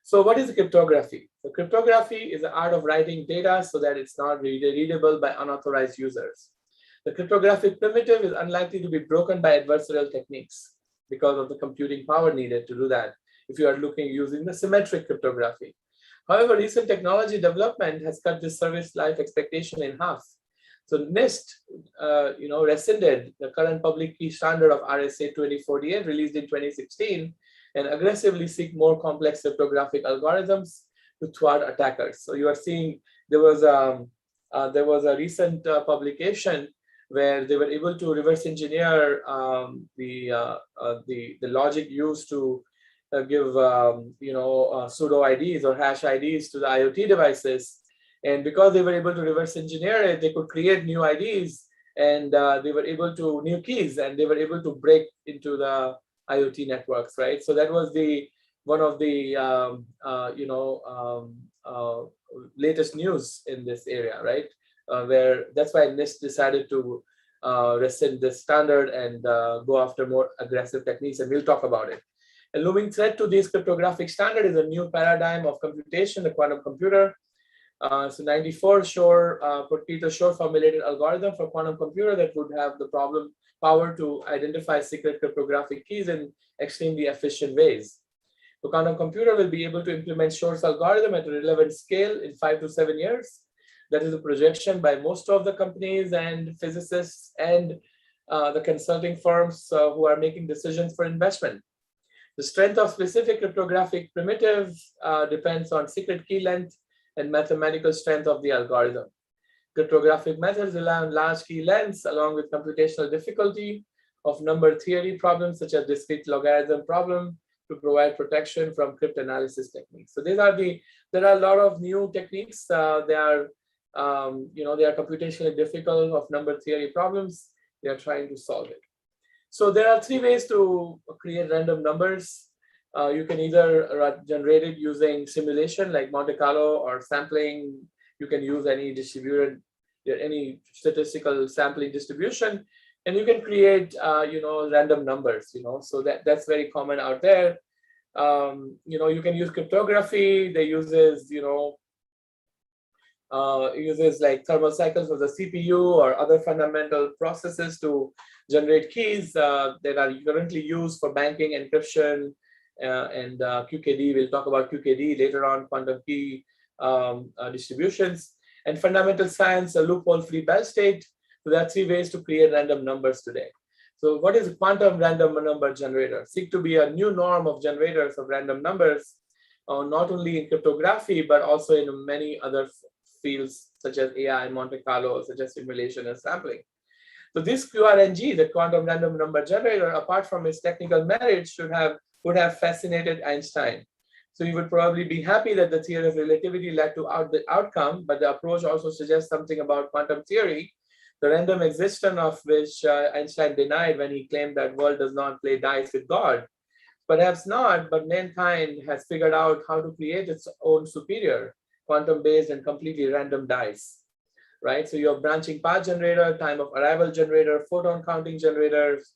So what is cryptography? So cryptography is the art of writing data so that it's not readable by unauthorized users. The cryptographic primitive is unlikely to be broken by adversarial techniques because of the computing power needed to do that if you are using the symmetric cryptography. However, recent technology development has cut this service life expectation in half. So NIST, rescinded the current public key standard of RSA 2048 released in 2016 and aggressively seek more complex cryptographic algorithms to thwart attackers. So you are seeing there was a recent publication where they were able to reverse engineer the logic used to give pseudo IDs or hash IDs to the IoT devices, and because they were able to reverse engineer it, they could create new IDs and they were able to new keys, and they were able to break into the IoT networks, right? So that was the one of the latest news in this area, right? Where that's why NIST decided to rescind this standard and go after more aggressive techniques, and we'll talk about it. A looming threat to this cryptographic standard is a new paradigm of computation, the quantum computer. So 94, Peter Shor formulated algorithm for quantum computer that would have the power to identify secret cryptographic keys in extremely efficient ways. The quantum computer will be able to implement Shor's algorithm at a relevant scale in 5 to 7 years. That is a projection by most of the companies and physicists and the consulting firms who are making decisions for investment. The strength of specific cryptographic primitives depends on secret key length and mathematical strength of the algorithm. Cryptographic methods rely on large key lengths along with computational difficulty of number theory problems such as discrete logarithm problem to provide protection from cryptanalysis techniques. So there are a lot of new techniques. They are computationally difficult of number theory problems. They are trying to solve it. So there are 3 ways to create random numbers. You can either generate it using simulation like Monte Carlo or sampling. You can use any statistical sampling distribution, and you can create random numbers. So that's very common out there. You can use cryptography. They uses like thermal cycles of the CPU or other fundamental processes to generate keys that are currently used for banking, encryption, and QKD. We'll talk about QKD later on, quantum key distributions, and fundamental science, a loophole-free Bell state. So there are 3 ways to create random numbers today. So what is a quantum random number generator? Seek to be a new norm of generators of random numbers, not only in cryptography, but also in many other fields such as AI, Monte Carlo, such as simulation and sampling. So this QRNG, the quantum random number generator, apart from its technical merits, would have fascinated Einstein. So you would probably be happy that the theory of relativity led to the outcome, but the approach also suggests something about quantum theory, the random existence of which Einstein denied when he claimed that world does not play dice with God. Perhaps not, but mankind has figured out how to create its own superior, quantum-based and completely random dice, right? So you have branching path generator, time of arrival generator, photon counting generators,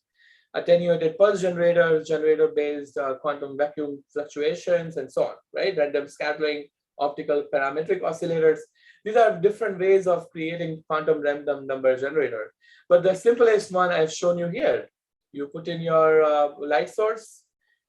attenuated pulse generators, generator-based quantum vacuum fluctuations, and so on, right? Random scattering, optical parametric oscillators. These are different ways of creating quantum random number generator. But the simplest one I've shown you here. You put in your light source,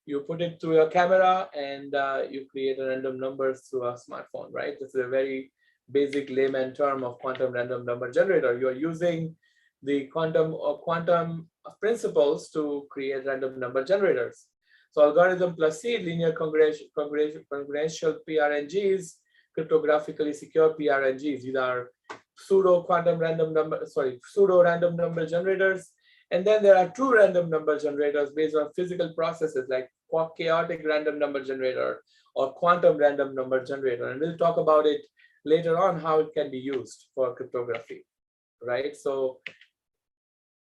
you put it through your camera, and you create a random numbers through a smartphone, right? This is a very basic layman term of quantum random number generator. You're using the quantum principles to create random number generators. So algorithm plus seed, linear congruential PRNGs, cryptographically secure PRNGs. These are pseudo random number generators. And then there are true random number generators based on physical processes like chaotic random number generator or quantum random number generator. And we'll talk about it later on how it can be used for cryptography, right? So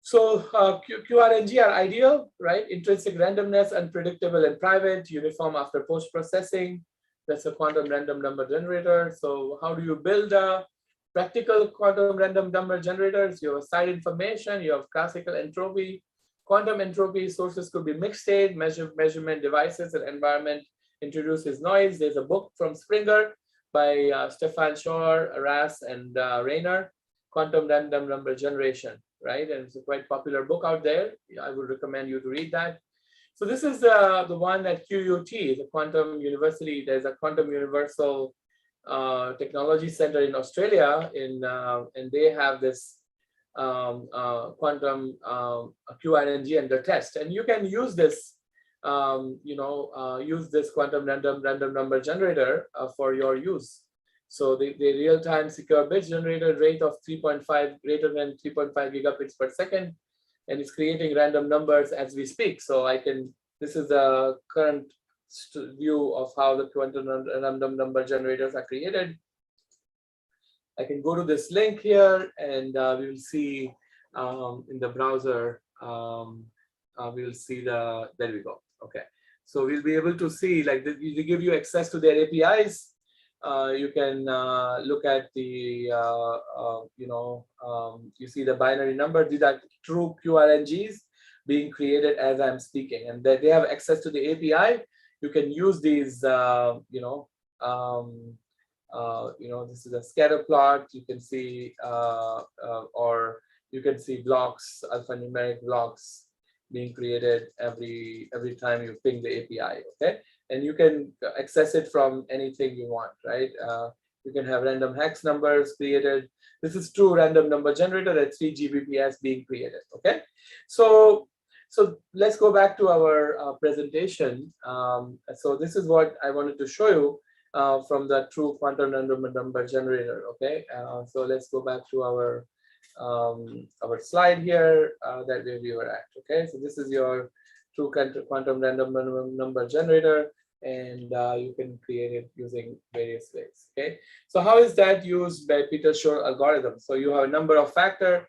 QRNG are ideal, right? Intrinsic randomness, unpredictable and private, uniform after post-processing. That's a quantum random number generator. So how do you build a practical quantum random number generators? You have side information, you have classical entropy. Quantum entropy sources could be mixed state, measurement devices, and environment introduces noise. There's a book from Springer by Stefan Shor, Ras, and Rayner, Quantum Random Number Generation, right? And it's a quite popular book out there. I would recommend you to read that. So this is the one at QUT, the Quantum University. There's a Quantum Universal Technology Center in Australia, and they have this quantum QRNG under test, and you can use this, use this quantum random number generator for your use. So the real-time secure bit generator rate of 3.5 greater than 3.5 gigabits per second, and it's creating random numbers as we speak. So this is the current view of how the quantum random number generators are created. I can go to this link here, and we will see in the browser, we will see there we go. Okay. So we'll be able to see, like, they give you access to their APIs. You can look at the, you see the binary number. These are true QRNGs being created as I'm speaking, and they have access to the API. You can use these, this is a scatter plot. You can see, or you can see blocks, alphanumeric blocks being created every time you ping the API. Okay, and you can access it from anything you want, right? You can have random hex numbers created. This is true random number generator at 3 Gbps being created. Okay, so let's go back to our presentation. So this is what I wanted to show you from the true quantum random number generator. Okay, so let's go back to our slide here that we were at. Okay, so this is your true quantum random number generator, and you can create it using various ways. Okay, so how is that used by Peter Shor algorithm? So you have a number to factor.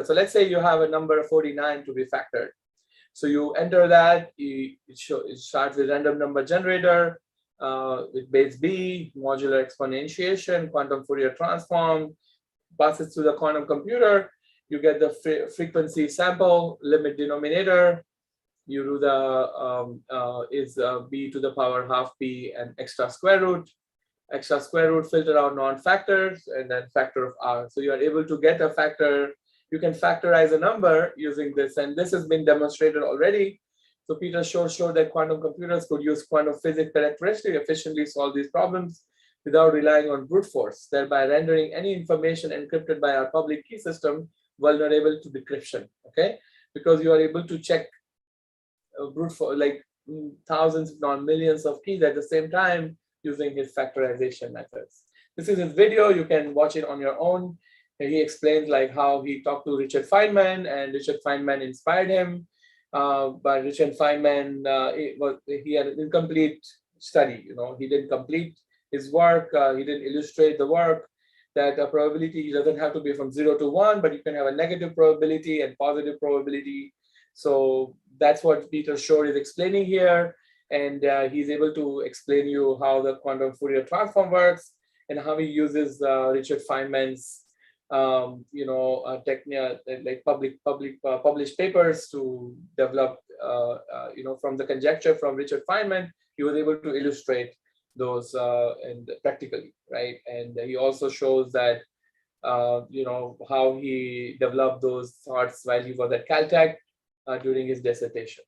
So let's say you have a number 49 to be factored. So you enter that. It starts with random number generator with base B, modular exponentiation, quantum Fourier transform, passes through the quantum computer. You get the frequency sample, limit denominator. You do the b to the power half p and extra square root. Extra square root filter out non-factors, and then factor of r. So you are able to get a factor. You can factorize a number using this, and this has been demonstrated already. So Peter Shor showed that quantum computers could use quantum physics characteristics to efficiently solve these problems without relying on brute force, thereby rendering any information encrypted by our public key system vulnerable to decryption. Okay, because you are able to check brute force, like thousands, if not millions of keys at the same time using his factorization methods. This is his video. You can watch it on your own. And he explains like how he talked to Richard Feynman, and Richard Feynman inspired him. But Richard Feynman, he had an incomplete study. He didn't complete his work. He didn't illustrate the work. That a probability doesn't have to be from 0 to 1, but you can have a negative probability and positive probability. So that's what Peter Shor is explaining here. And he's able to explain you how the quantum Fourier transform works and how he uses Richard Feynman's technique, like published papers to develop, from the conjecture from Richard Feynman. He was able to illustrate those and practically, right? And he also shows that, how he developed those thoughts while he was at Caltech during his dissertation.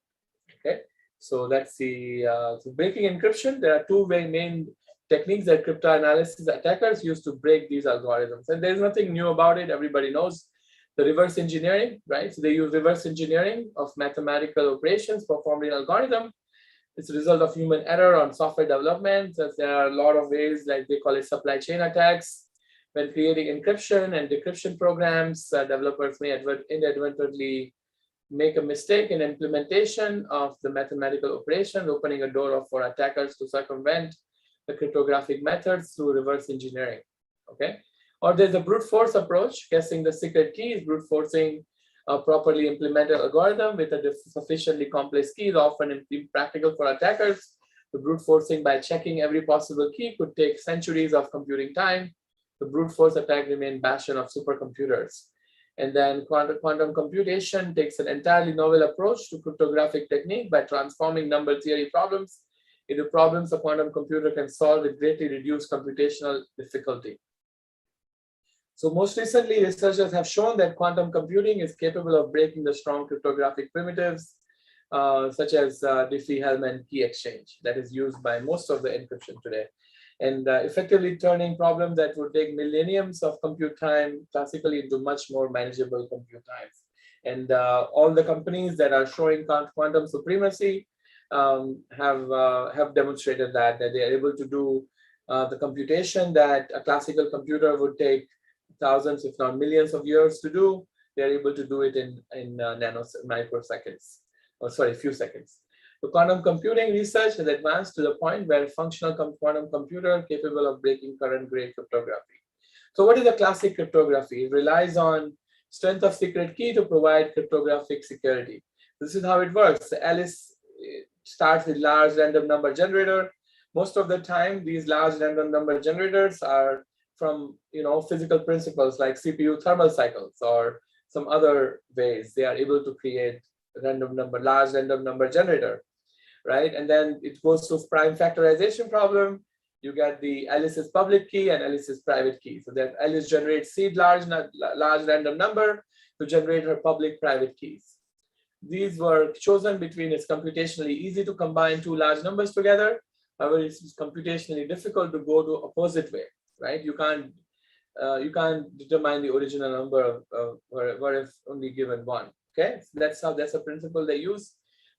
Okay. So that's the so breaking encryption. There are two very main techniques that cryptanalysis attackers use to break these algorithms. And there's nothing new about it. Everybody knows the reverse engineering, right? So they use reverse engineering of mathematical operations performed in algorithm. It's a result of human error on software development. As there are a lot of ways, like they call it supply chain attacks. When creating encryption and decryption programs, developers may inadvertently make a mistake in implementation of the mathematical operation, opening a door for attackers to circumvent the cryptographic methods through reverse engineering. Okay, or there's a brute force approach. Guessing the secret key is brute forcing a properly implemented algorithm with a sufficiently complex key is often impractical for attackers. The brute forcing by checking every possible key could take centuries of computing time. The brute force attack remains bastion of supercomputers. And then quantum computation takes an entirely novel approach to cryptographic technique by transforming number theory problems into problems a quantum computer can solve with greatly reduced computational difficulty. So most recently, researchers have shown that quantum computing is capable of breaking the strong cryptographic primitives, such as Diffie-Hellman key exchange that is used by most of the encryption today, and effectively turning problems that would take millenniums of compute time classically into much more manageable compute times. And all the companies that are showing quantum supremacy have demonstrated that they are able to do the computation that a classical computer would take thousands, if not millions of years to do. They are able to do it in microseconds, or sorry, few seconds. The quantum computing research has advanced to the point where functional quantum computer capable of breaking current grade cryptography. So what is the classic cryptography? It relies on strength of secret key to provide cryptographic security. This is how it works. Alice starts with large random number generator. Most of the time, these large random number generators are from physical principles like CPU thermal cycles or some other ways. They are able to create large random number generator, right? And then it goes to prime factorization problem. You get the Alice's public key and Alice's private key. So that Alice generates seed large random number to generate her public private keys. These were chosen between it's computationally easy to combine two large numbers together. However, it's computationally difficult to go to opposite way, right? You can't determine the original number where if only given one. Okay, so that's a principle they use.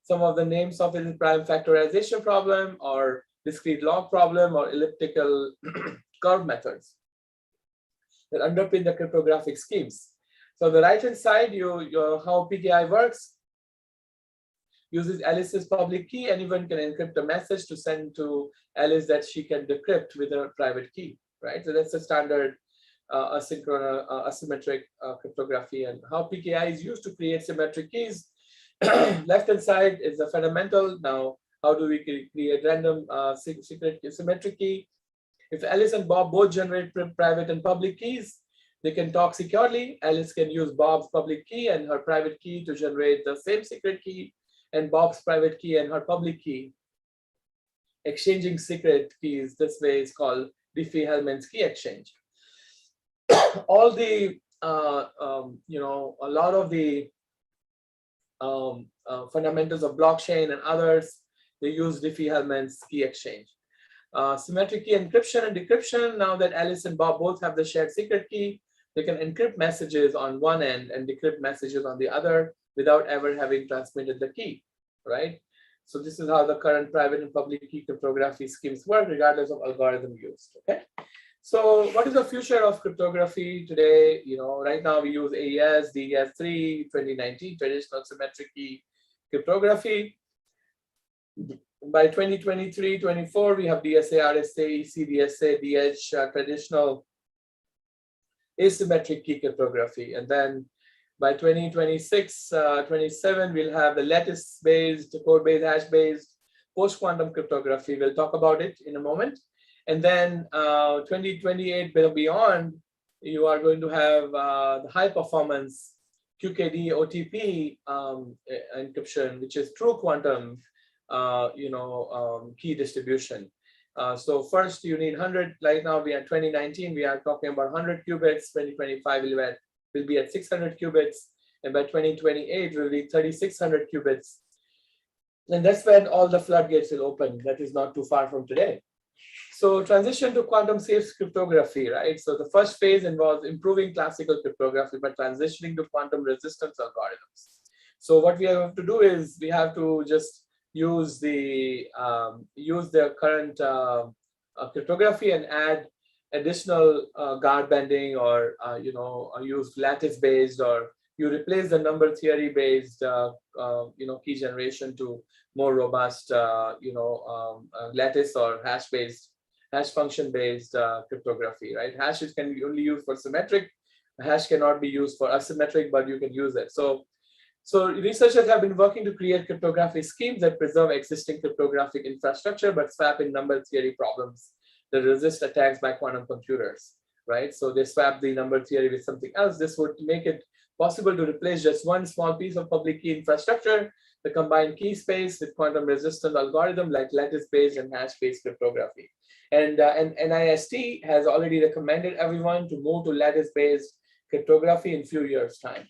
Some of the names of it is prime factorization problem or discrete log problem or elliptical curve methods that underpin the cryptographic schemes. So the right hand side, how PKI works, uses Alice's public key. Anyone can encrypt a message to send to Alice that she can decrypt with her private key, right? So that's a standard asynchronous asymmetric cryptography, and how PKI is used to create symmetric keys. Left hand side is the fundamental. Now, how do we create random secret symmetric key? If Alice and Bob both generate private and public keys, they can talk securely. Alice can use Bob's public key and her private key to generate the same secret key, and Bob's private key and her public key. Exchanging secret keys this way is called Diffie-Hellman's key exchange. All the a lot of the fundamentals of blockchain and others, they use Diffie-Hellman's key exchange. Symmetric key encryption and decryption. Now that Alice and Bob both have the shared secret key, they can encrypt messages on one end and decrypt messages on the other without ever having transmitted the key, right? So this is how the current private and public key cryptography schemes work, regardless of algorithm used. Okay. So what is the future of cryptography today? Right now we use AES, DES3, 2019 traditional symmetric key cryptography. By 2023-24, we have DSA, RSA, ECDSA, DH, traditional asymmetric key cryptography. And then by 2026-27, we'll have the lattice-based, code-based, hash-based, post-quantum cryptography. We'll talk about it in a moment. And then 2028 beyond, you are going to have the high-performance QKD OTP encryption, which is true quantum, key distribution. So first, you need 100. Right now, we are 2019. We are talking about 100 qubits. 2025 will be at 600 qubits, and by 2028 will be 3,600 qubits. And that's when all the floodgates will open. That is not too far from today. So transition to quantum safe cryptography, right? So the first phase involves improving classical cryptography by transitioning to quantum resistance algorithms. So what we have to do is we have to just use the current cryptography and add additional guard bending, or use lattice based, or you replace the number theory based key generation to more robust lattice or hash function based cryptography, right? Hash can be only used for symmetric. Hash cannot be used for asymmetric, but you can use it. So researchers have been working to create cryptographic schemes that preserve existing cryptographic infrastructure, but swap in number theory problems that resist attacks by quantum computers, right? So they swap the number theory with something else. This would make it possible to replace just one small piece of public key infrastructure, the combined key space, with quantum resistant algorithm like lattice-based and hash-based cryptography. And NIST has already recommended everyone to move to lattice-based cryptography in few years' time.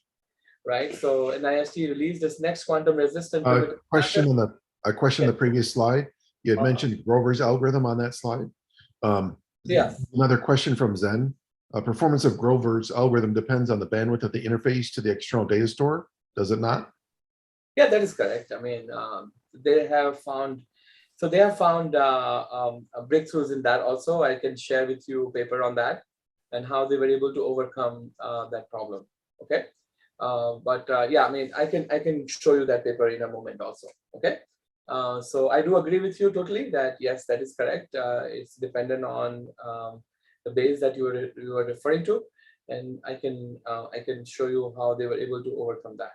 Right, so NIST released this next quantum resistant. Question in the previous slide. You had mentioned Grover's algorithm on that slide. Yes. Another question from Zen. Performance of Grover's algorithm depends on the bandwidth of the interface to the external data store. Does it not? Yeah, that is correct. I mean, they have found breakthroughs in that also. I can share with you a paper on that and how they were able to overcome that problem. Okay. Yeah, I mean, I can show you that paper in a moment also. Okay. So I do agree with you totally that yes, that is correct. It's dependent on the base that you were referring to. and I can show you how they were able to overcome that.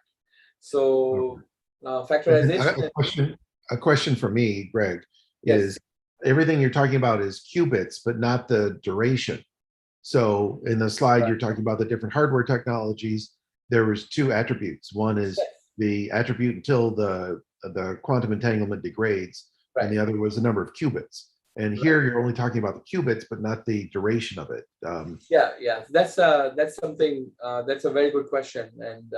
So factorization. A question for me, Greg, Yes. is everything you're talking about is qubits, but not the duration. So in the slide, you're talking about the different hardware technologies. There was two attributes. One is the attribute until the quantum entanglement degrades, and the other was the number of qubits. And here you're only talking about the qubits, but not the duration of it. Yeah, that's something that's a very good question. And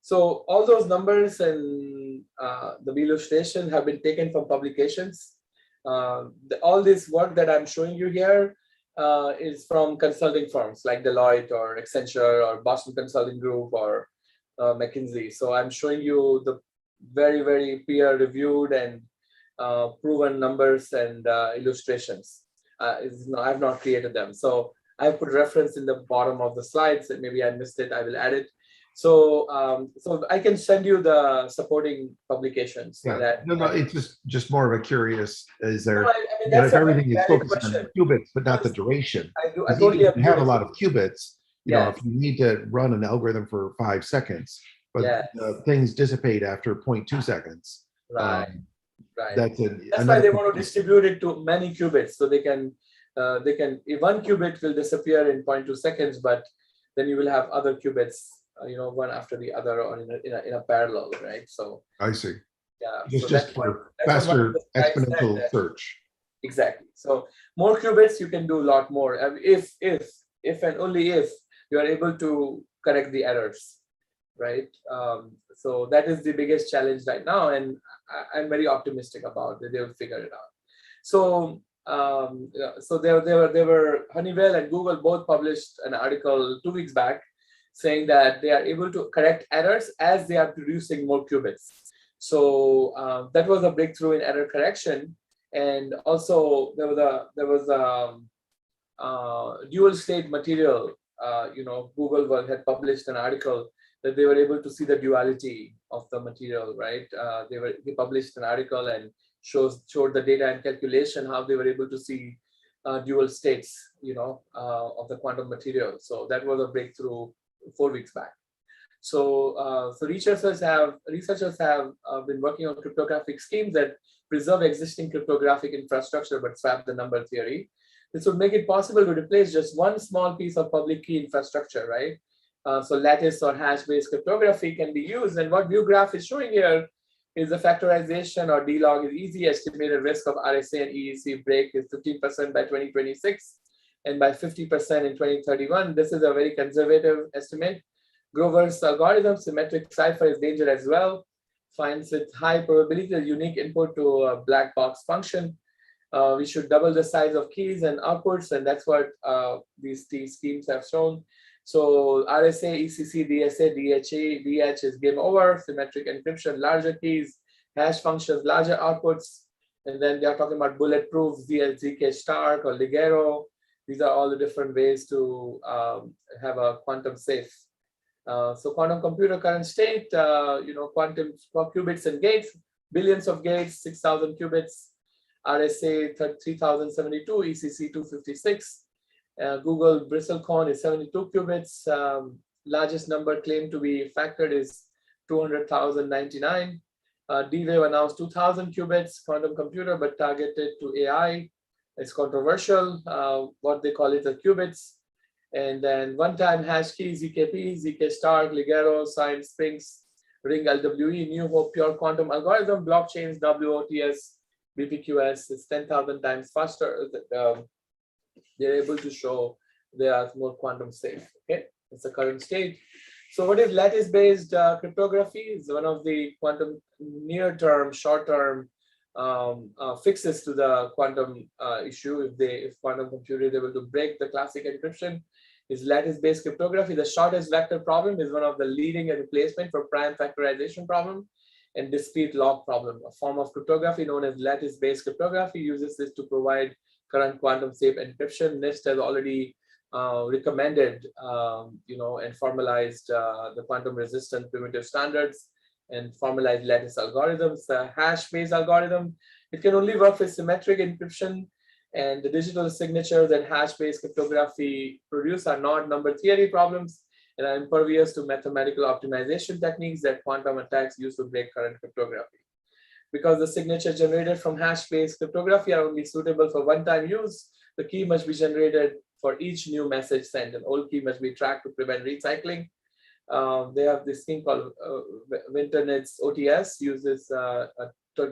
so all those numbers and the illustration have been taken from publications. All this work that I'm showing you here is from consulting firms like Deloitte or Accenture or Boston Consulting Group or McKinsey. So I'm showing you the very, very peer-reviewed and proven numbers and illustrations. I've not created them. So I put reference in the bottom of the slides, and maybe I missed it, I will add it. So so I can send you the supporting publications. So that no, it's just more of a curious, is there, I mean, that's if everything is focused on qubits, but not the duration. I totally if you have a lot of qubits, you know, if you need to run an algorithm for 5 seconds, but things dissipate after 0.2 seconds. Right. That's why they want to distribute it to many qubits, so they can if one qubit will disappear in 0.2 seconds, but then you will have other qubits, you know, one after the other or in a parallel, right? So I see. Yeah, just for faster exponential search. Exactly. So more qubits, you can do a lot more. If and only if you are able to correct the errors, right? So that is the biggest challenge right now, and I'm very optimistic about that they will figure it out. So so there were Honeywell and Google both published an article 2 weeks back saying that they are able to correct errors as they are producing more qubits. So that was a breakthrough in error correction. And also there was a dual state material. You know, Google had published an article that they were able to see the duality of the material, right? They published an article and showed the data and calculation how they were able to see dual states, you know, of the quantum material. So that was a breakthrough 4 weeks back. So researchers have been working on cryptographic schemes that preserve existing cryptographic infrastructure but swap the number theory. This would make it possible to replace just one small piece of public key infrastructure, right? So lattice or hash-based cryptography can be used. And what view graph is showing here is the factorization or D-log is easy. Estimated risk of RSA and EEC break is 15% by 2026 and by 50% in 2031. This is a very conservative estimate. Grover's algorithm, symmetric cipher, is danger as well. Finds with high probability a unique input to a black box function. We should double the size of keys and outputs, and that's what these schemes have shown. So RSA, ECC, DSA, DHA, DH is game over. Symmetric encryption, larger keys, hash functions, larger outputs, and then they are talking about bulletproof, ZK Stark or Ligero. These are all the different ways to have a quantum safe. So quantum computer current state, you know, quantum qubits and gates, billions of gates, 6,000 qubits, RSA 3072, ECC 256. Google Bristlecone is 72 qubits. Largest number claimed to be factored is 200,099. D-Wave announced 2,000 qubits quantum computer, but targeted to AI. It's controversial. What they call it the qubits. And then one-time hash key, ZKP, ZK Stark, Ligero, Science, Sphinx, Ring LWE, New Hope, pure quantum algorithm, blockchains, WOTS, BPQS is 10,000 times faster. They're able to show they are more quantum safe. Okay, it's the current state. So what is lattice-based cryptography? Is one of the quantum near-term, short-term fixes to the quantum issue. If quantum computer is able to break the classic encryption, is lattice-based cryptography. The shortest vector problem is one of the leading replacement for prime factorization problem and discrete log problem. A form of cryptography known as lattice-based cryptography uses this to provide current quantum safe encryption. NIST has already recommended, you know, and formalized the quantum resistant primitive standards and formalized lattice algorithms. The hash-based algorithm, it can only work with symmetric encryption And the digital signatures that hash-based cryptography produce are not number theory problems and are impervious to mathematical optimization techniques that quantum attacks use to break current cryptography. Because the signature generated from hash-based cryptography are only suitable for one-time use, the key must be generated for each new message sent. An old key must be tracked to prevent recycling. They have this thing called Winternet's OTS, uses a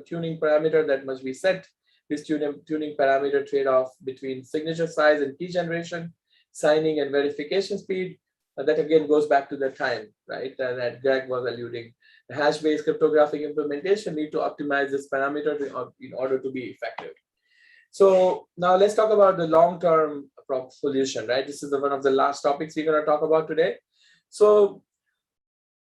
tuning parameter that must be set. This tuning parameter trade-off between signature size and key generation, signing and verification speed. That again goes back to the time, right, that Greg was alluding. The hash-based cryptographic implementation need to optimize this parameter in order to be effective. So now let's talk about the long-term solution, right? This is one of the last topics we're going to talk about today. So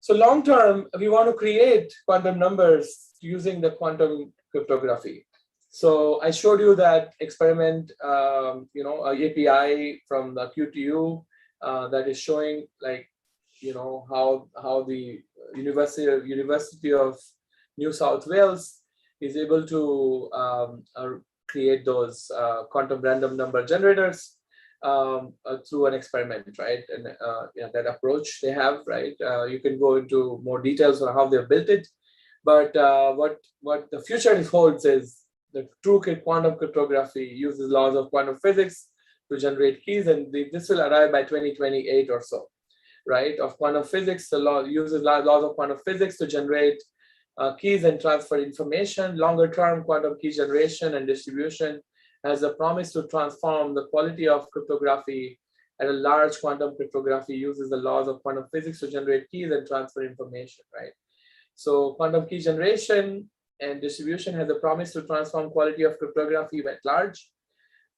long-term, we want to create quantum numbers using the quantum cryptography. So I showed you that experiment, API from the QTU that is showing, like, how the University of New South Wales is able to create those quantum random number generators through an experiment, right? And that approach they have, right? You can go into more details on how they've built it, but what the future holds is the true quantum cryptography uses laws of quantum physics to generate keys, and this will arrive by 2028 or so, right? Of quantum physics, the law uses laws of quantum physics to generate keys and transfer information. Longer term quantum key generation and distribution has a promise to transform the quality of cryptography, and a large quantum cryptography uses the laws of quantum physics to generate keys and transfer information, right? So quantum key generation and distribution has a promise to transform quality of cryptography at large.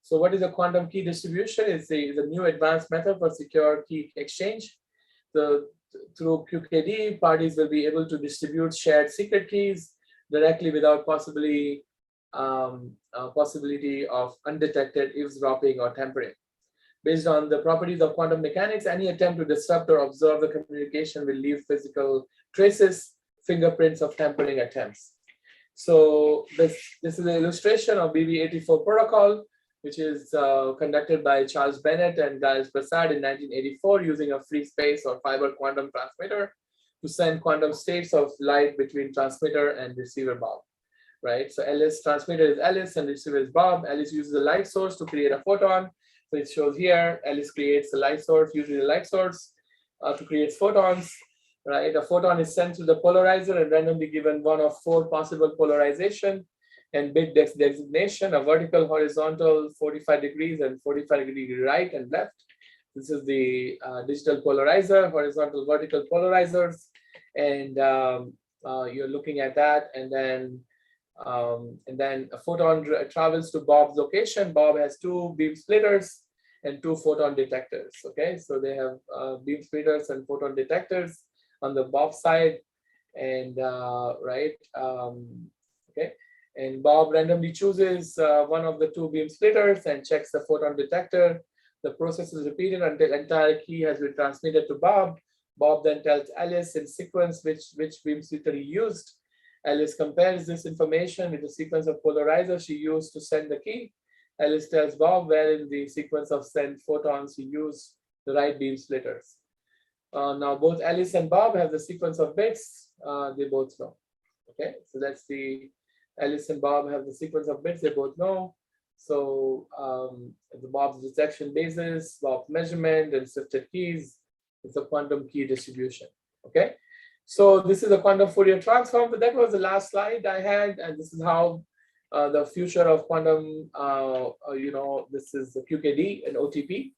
So what is a quantum key distribution? It's a new advanced method for secure key exchange. Through QKD, parties will be able to distribute shared secret keys directly without possibility of undetected eavesdropping or tampering. Based on the properties of quantum mechanics, any attempt to disrupt or observe the communication will leave physical traces, fingerprints of tampering attempts. So this is an illustration of BB84 protocol, which is conducted by Charles Bennett and Giles Prasad in 1984 using a free space or fiber quantum transmitter to send quantum states of light between transmitter and receiver Bob, right? So transmitter is Alice and receiver is Bob. Alice uses a light source to create a photon. So it shows here, Alice creates a light source, usually a light source to create photons, right? A photon is sent to the polarizer and randomly given one of 4 possible polarization and bit designation, a vertical, horizontal, 45 degrees and 45 degree right and left. This is the digital polarizer, horizontal, vertical polarizers. And you're looking at that. And then a photon travels to Bob's location. Bob has 2 beam splitters and 2 photon detectors. Okay, so they have beam splitters and photon detectors on the Bob side. And okay. And Bob randomly chooses one of the 2 beam splitters and checks the photon detector. The process is repeated until the entire key has been transmitted to Bob. Bob then tells Alice in sequence which beam splitter he used. Alice compares this information with the sequence of polarizers she used to send the key. Alice tells Bob where in the sequence of sent photons he used the right beam splitters. Now both Alice and Bob have the sequence of bits they both know. Okay, so that's the Alice and Bob have the sequence of bits they both know. So the Bob's detection basis, Bob's measurement, and shifted keys. It's a quantum key distribution. Okay, so this is a quantum Fourier transform. But that was the last slide I had, and this is how the future of quantum. This is the QKD and OTP.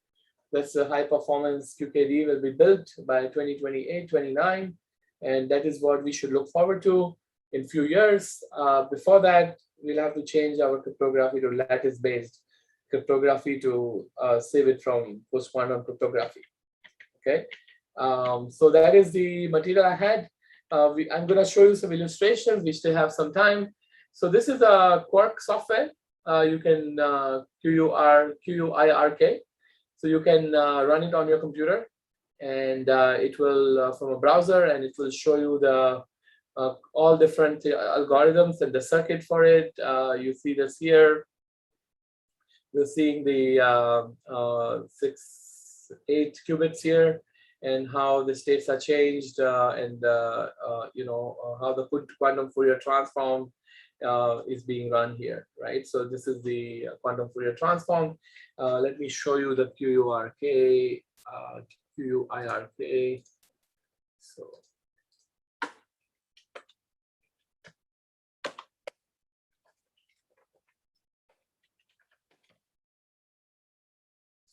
That's a high performance QKD will be built by 2028, 29, and that is what we should look forward to in few years. Before that, we'll have to change our cryptography to lattice-based cryptography to save it from post-quantum cryptography. Okay, so that is the material I had. I'm going to show you some illustrations. We still have some time. So this is a Quark software. You can QUIRK. So you can run it on your computer, and it will from a browser, and it will show you the all different algorithms and the circuit for it. You see this here. You're seeing the 8 qubits here, and how the states are changed, and how the quantum Fourier transform is being run here, right? So this is the quantum Fourier transform. Let me show you the QURK, QUIRK.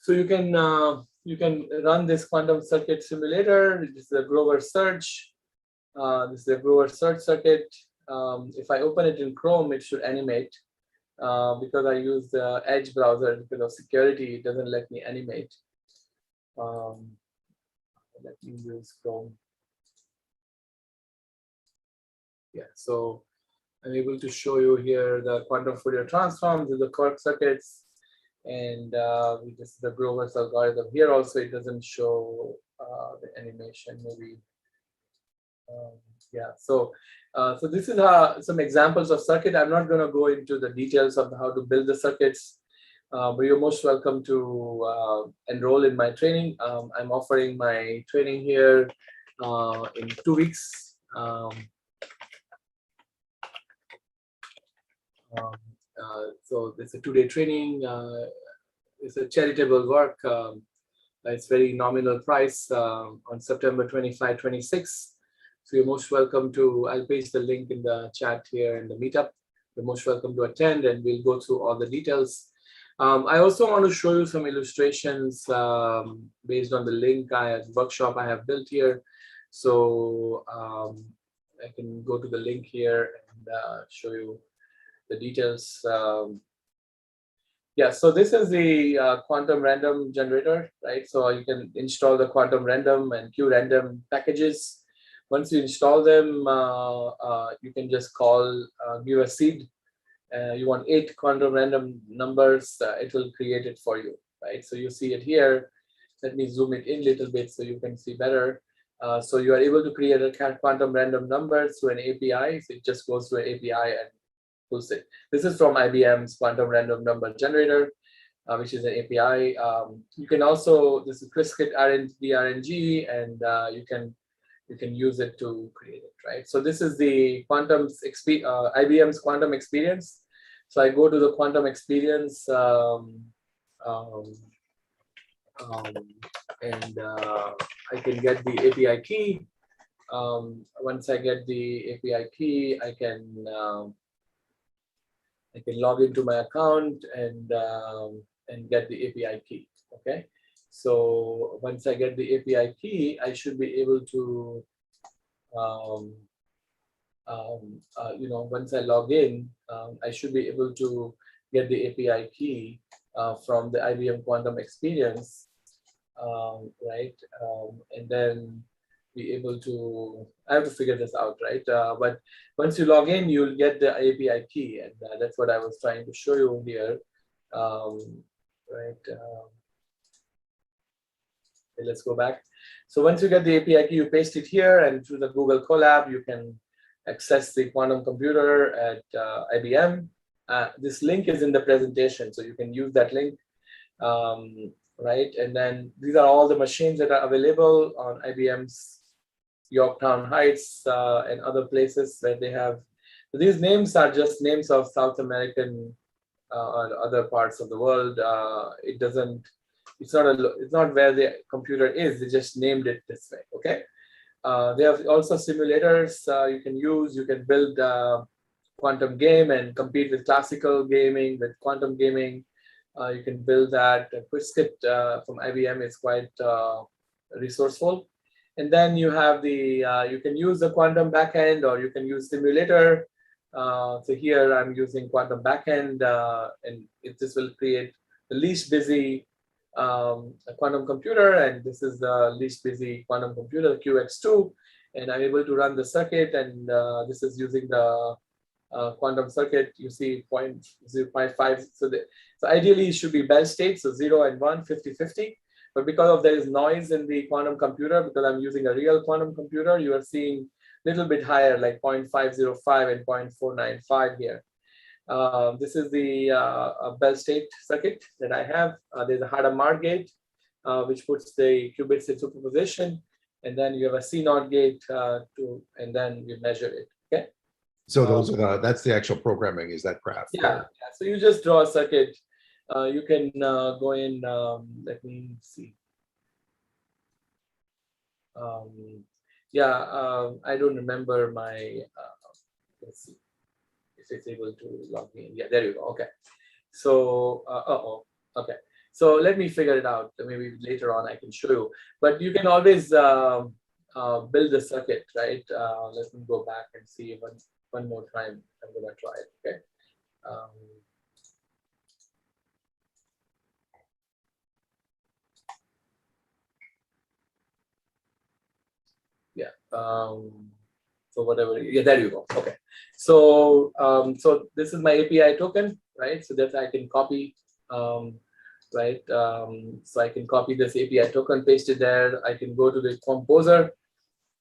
So you can run this quantum circuit simulator. This is a Grover search. This is a Grover search circuit. If I open it in Chrome, it should animate. Because I use the Edge browser, because of security, it doesn't let me animate. Let me use Chrome. Yeah, so I'm able to show you here the quantum Fourier transforms with the Quark circuits, and this is the Grover's algorithm. Here also it doesn't show the animation, maybe. Yeah, so this is some examples of circuit. I'm not going to go into the details of how to build the circuits, but you're most welcome to enroll in my training. I'm offering my training here in 2 weeks. So it's a 2-day training. It's a charitable work. It's very nominal price on September 25, 26. So you're most welcome to, I'll paste the link in the chat here in the meetup. You're most welcome to attend, and we'll go through all the details. I also want to show you some illustrations based on the link workshop I have built here. So I can go to the link here and show you the details. Yeah, so this is the quantum random generator, right? So you can install the quantum random and QRandom packages. Once you install them, you can just give a seed. You want 8 quantum random numbers, it will create it for you, right? So you see it here. Let me zoom it in a little bit so you can see better. So you are able to create a quantum random number through an API. So it just goes to an API and pulls it. This is from IBM's quantum random number generator, which is an API. You can also, this is Qiskit QRNG, and you can use it to create it, right? So this is the IBM's quantum experience. So I go to the quantum experience, and I can get the API key. Once I get the API key, I can log into my account and get the API key. Okay. So once I get the API key, I should be able to, once I log in, I should be able to get the API key from the IBM Quantum Experience, right? And then be able to, I have to figure this out, right? But once you log in, you'll get the API key, and that's what I was trying to show you here, right? Okay, let's go back. So once you get the API key, you paste it here, and through the Google Colab, you can access the quantum computer at IBM. This link is in the presentation, so you can use that link, right? And then these are all the machines that are available on IBM's Yorktown Heights and other places where they have. So these names are just names of South American or other parts of the world. It's not where the computer is. They just named it this way. Okay. They have also simulators you can use. You can build a quantum game and compete with classical gaming, with quantum gaming. You can build that. Qiskit from IBM is quite resourceful. And then you have you can use the quantum backend, or you can use simulator. So here I'm using quantum backend, and this will create the least busy quantum computer, and this is the least busy quantum computer, QX2, and I'm able to run the circuit, and this is using the quantum circuit. You see 0.5. So ideally it should be Bell state, so 0 and 1, 50-50. But because there is noise in the quantum computer, because I'm using a real quantum computer, you are seeing a little bit higher, like 0.505 and 0.495 here. This is the Bell state circuit that I have. There's a Hadamard gate, which puts the qubits in superposition. And then you have a C0 gate and then you measure it. Okay. So those are that's the actual programming, is that graph? Yeah. So you just draw a circuit. You can go in. Let me see. I don't remember my. Let's see if it's able to log in. Yeah, there you go. Okay. So, okay. So let me figure it out. Maybe later on I can show you. But you can always build the circuit, right? Let me go back and see one more time. I'm gonna try it. Okay. So whatever. Yeah, there you go. Okay. So so this is my API token, right? So that I can copy. Right? So I can copy this API token, paste it there. I can go to the composer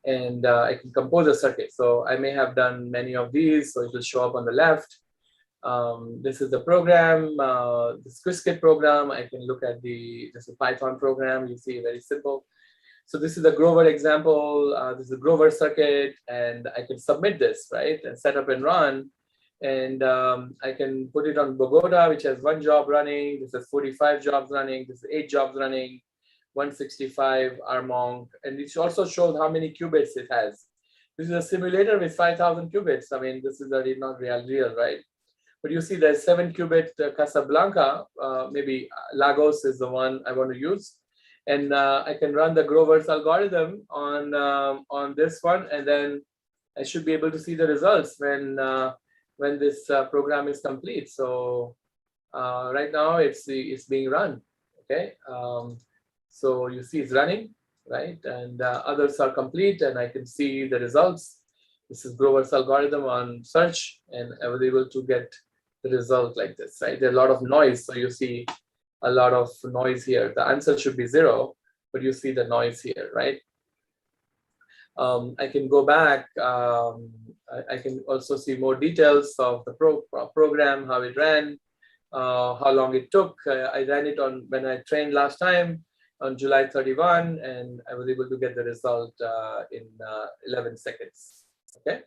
and I can compose a circuit. So I may have done many of these, so it will show up on the left. This is the program, this Qiskit program. I can look at this is a Python program. You see, very simple. So this is the Grover example. This is a Grover circuit, and I can submit this, right, and set up and run. And I can put it on Bogota, which has 1 job running. This has 45 jobs running. This is 8 jobs running, 165 Armonk. And it also shows how many qubits it has. This is a simulator with 5,000 qubits. I mean, this is already not real, right? But you see there's 7-qubit Casablanca. Maybe Lagos is the one I want to use. And I can run the Grover's algorithm on this one. And then I should be able to see the results when this program is complete. So right now it's being run. Okay. So you see it's running, right? And others are complete, and I can see the results. This is Grover's algorithm on search, and I was able to get the result like this, right? There's a lot of noise, so you see a lot of noise here. The answer should be 0, but you see the noise here, right? I can go back. I can also see more details of the program, how it ran, how long it took. I ran it on when I trained last time on July 31, and I was able to get the result in 11 seconds. Okay,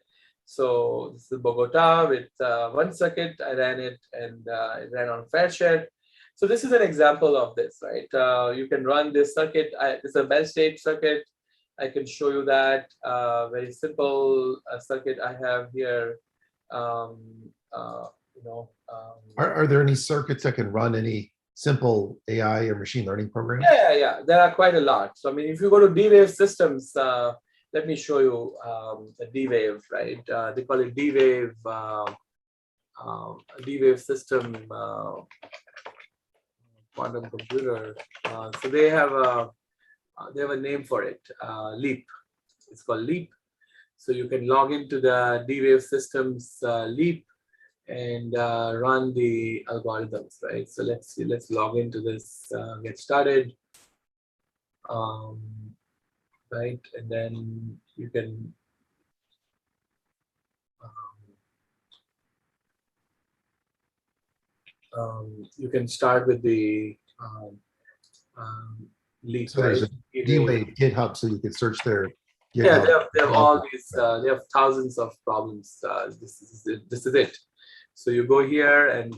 so this is Bogota with 1 circuit. I ran it, and it ran on Fairshare. So this is an example of this, right? You can run this circuit. This is a Bell state circuit. I can show you that very simple circuit I have here. Are there any circuits that can run any simple AI or machine learning programs? Yeah. There are quite a lot. So I mean, if you go to D-Wave systems, let me show you the D-Wave, right? They call it D-Wave system quantum computer. So they have a name for it, Leap. It's called Leap. So you can log into the D-Wave systems Leap and run the algorithms, right? So let's see, let's log into this, get started, right? And then you can start with the Leap. So there's a D-Wave GitHub, so you could search their GitHub. Yeah, they have all these. They have thousands of problems. This is it. So you go here and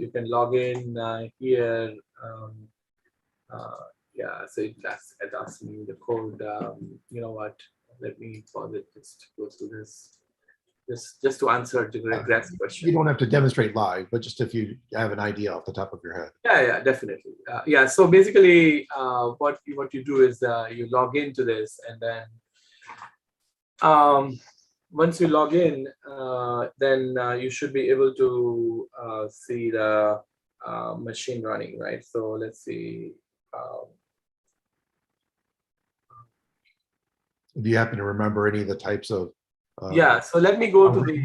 you can log in here. Yeah, so it asks me the code. You know what? Let me pause it. Just go through this. Just to answer the Greg's question. You don't have to demonstrate live, but just if you have an idea off the top of your head. Yeah, definitely. Yeah, so basically what you do is you log into this, and then once you log in, then you should be able to see the machine running, right? So let's see. Do you happen to remember any of the types of yeah, so let me go to the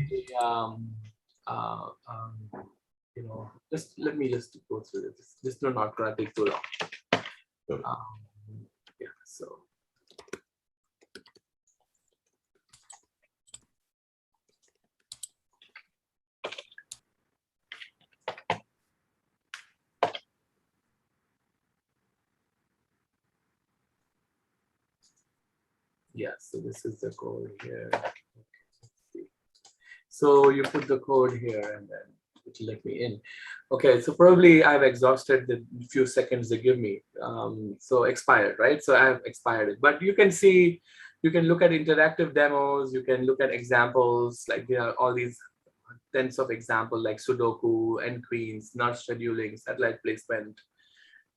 let me go through this. This is not going to take too long. Yeah, so Yeah, so this is the code here. So you put the code here and then it will let me in. Okay, so probably I've exhausted the few seconds they give me. So expired, right? So I've expired it. But you can see, you can look at interactive demos, you can look at examples, like there are all these tens of examples like Sudoku, and queens, nudge scheduling, satellite placement,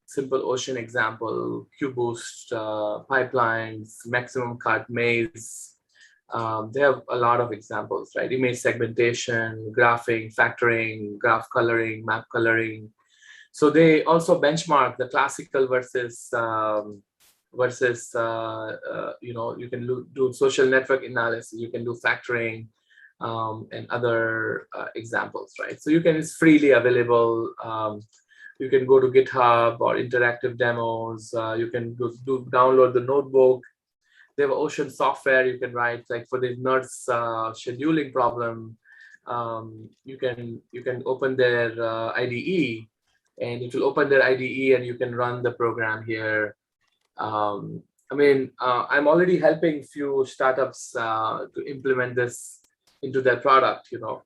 simple ocean example, QBoost, pipelines, maximum cut, maze. They have a lot of examples, right? Image segmentation, graphing, factoring, graph coloring, map coloring. So they also benchmark the classical versus you know, you can do social network analysis, you can do factoring, and other examples, right? So you can, it's freely available. You can go to GitHub or interactive demos. You can download the notebook. They have ocean software you can write, like for the nerds scheduling problem. You can open their IDE, and it will open their IDE, and you can run the program here. I mean, I'm already helping few startups to implement this into their product, you know.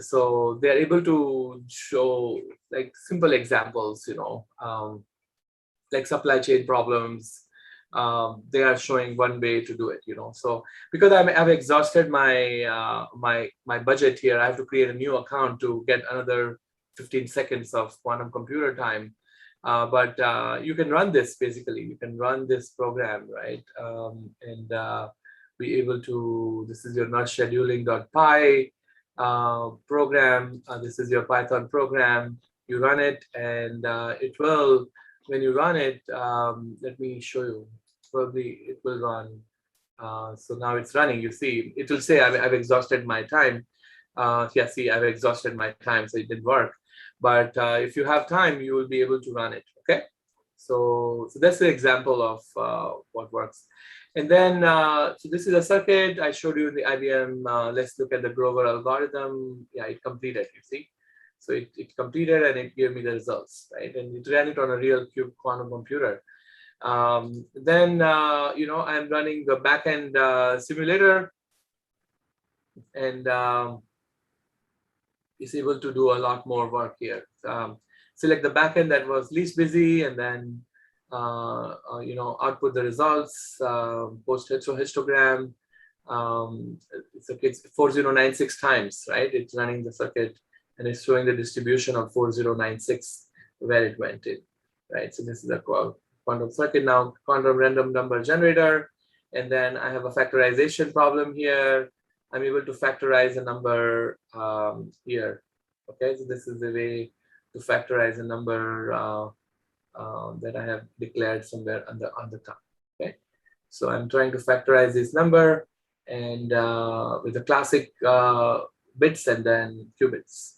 So they're able to show like simple examples, you know, like supply chain problems. They are showing one way to do it, you know. So because I've exhausted my my budget here, I have to create a new account to get another 15 seconds of quantum computer time. But you can run this, basically. You can run this program, right? And be able to, this is your nudge scheduling.py program. This is your Python program. You run it, and it will, when you run it, let me show you. Probably it will run. So now it's running. You see, it will say I've exhausted my time. Yeah, see, I've exhausted my time, so it didn't work. But if you have time, you will be able to run it. Okay, so that's the example of what works. And then, so this is a circuit I showed you in the IBM. Let's look at the Grover algorithm. Yeah, it completed. You see. So it completed and it gave me the results, right? And it ran it on a real cube quantum computer. Then, you know, I'm running the backend simulator, and is able to do a lot more work here. Select the backend that was least busy, and then, you know, output the results, post histogram. It's 4096 times, right? It's running the circuit, and it's showing the distribution of 4096 where it went in, right? So this is a quantum circuit now, quantum random number generator. And then I have a factorization problem here. I'm able to factorize a number here. Okay, so this is the way to factorize a number that I have declared somewhere on the top. Okay, so I'm trying to factorize this number, and with the classic bits and then qubits.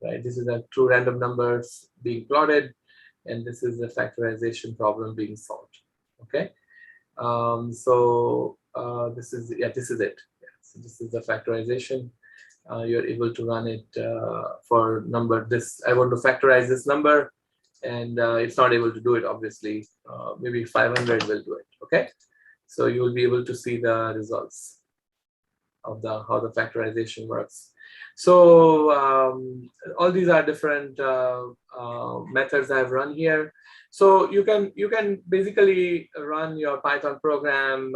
Right, this is a true random numbers being plotted, and this is the factorization problem being solved. Okay, so this is, yeah, this is it. Yeah, so this is the factorization. You're able to run it for number this. I want to factorize this number, and it's not able to do it, obviously. Maybe 500 will do it. Okay, so you will be able to see the results of how the factorization works. So all these are different methods I've run here. So you can basically run your Python program.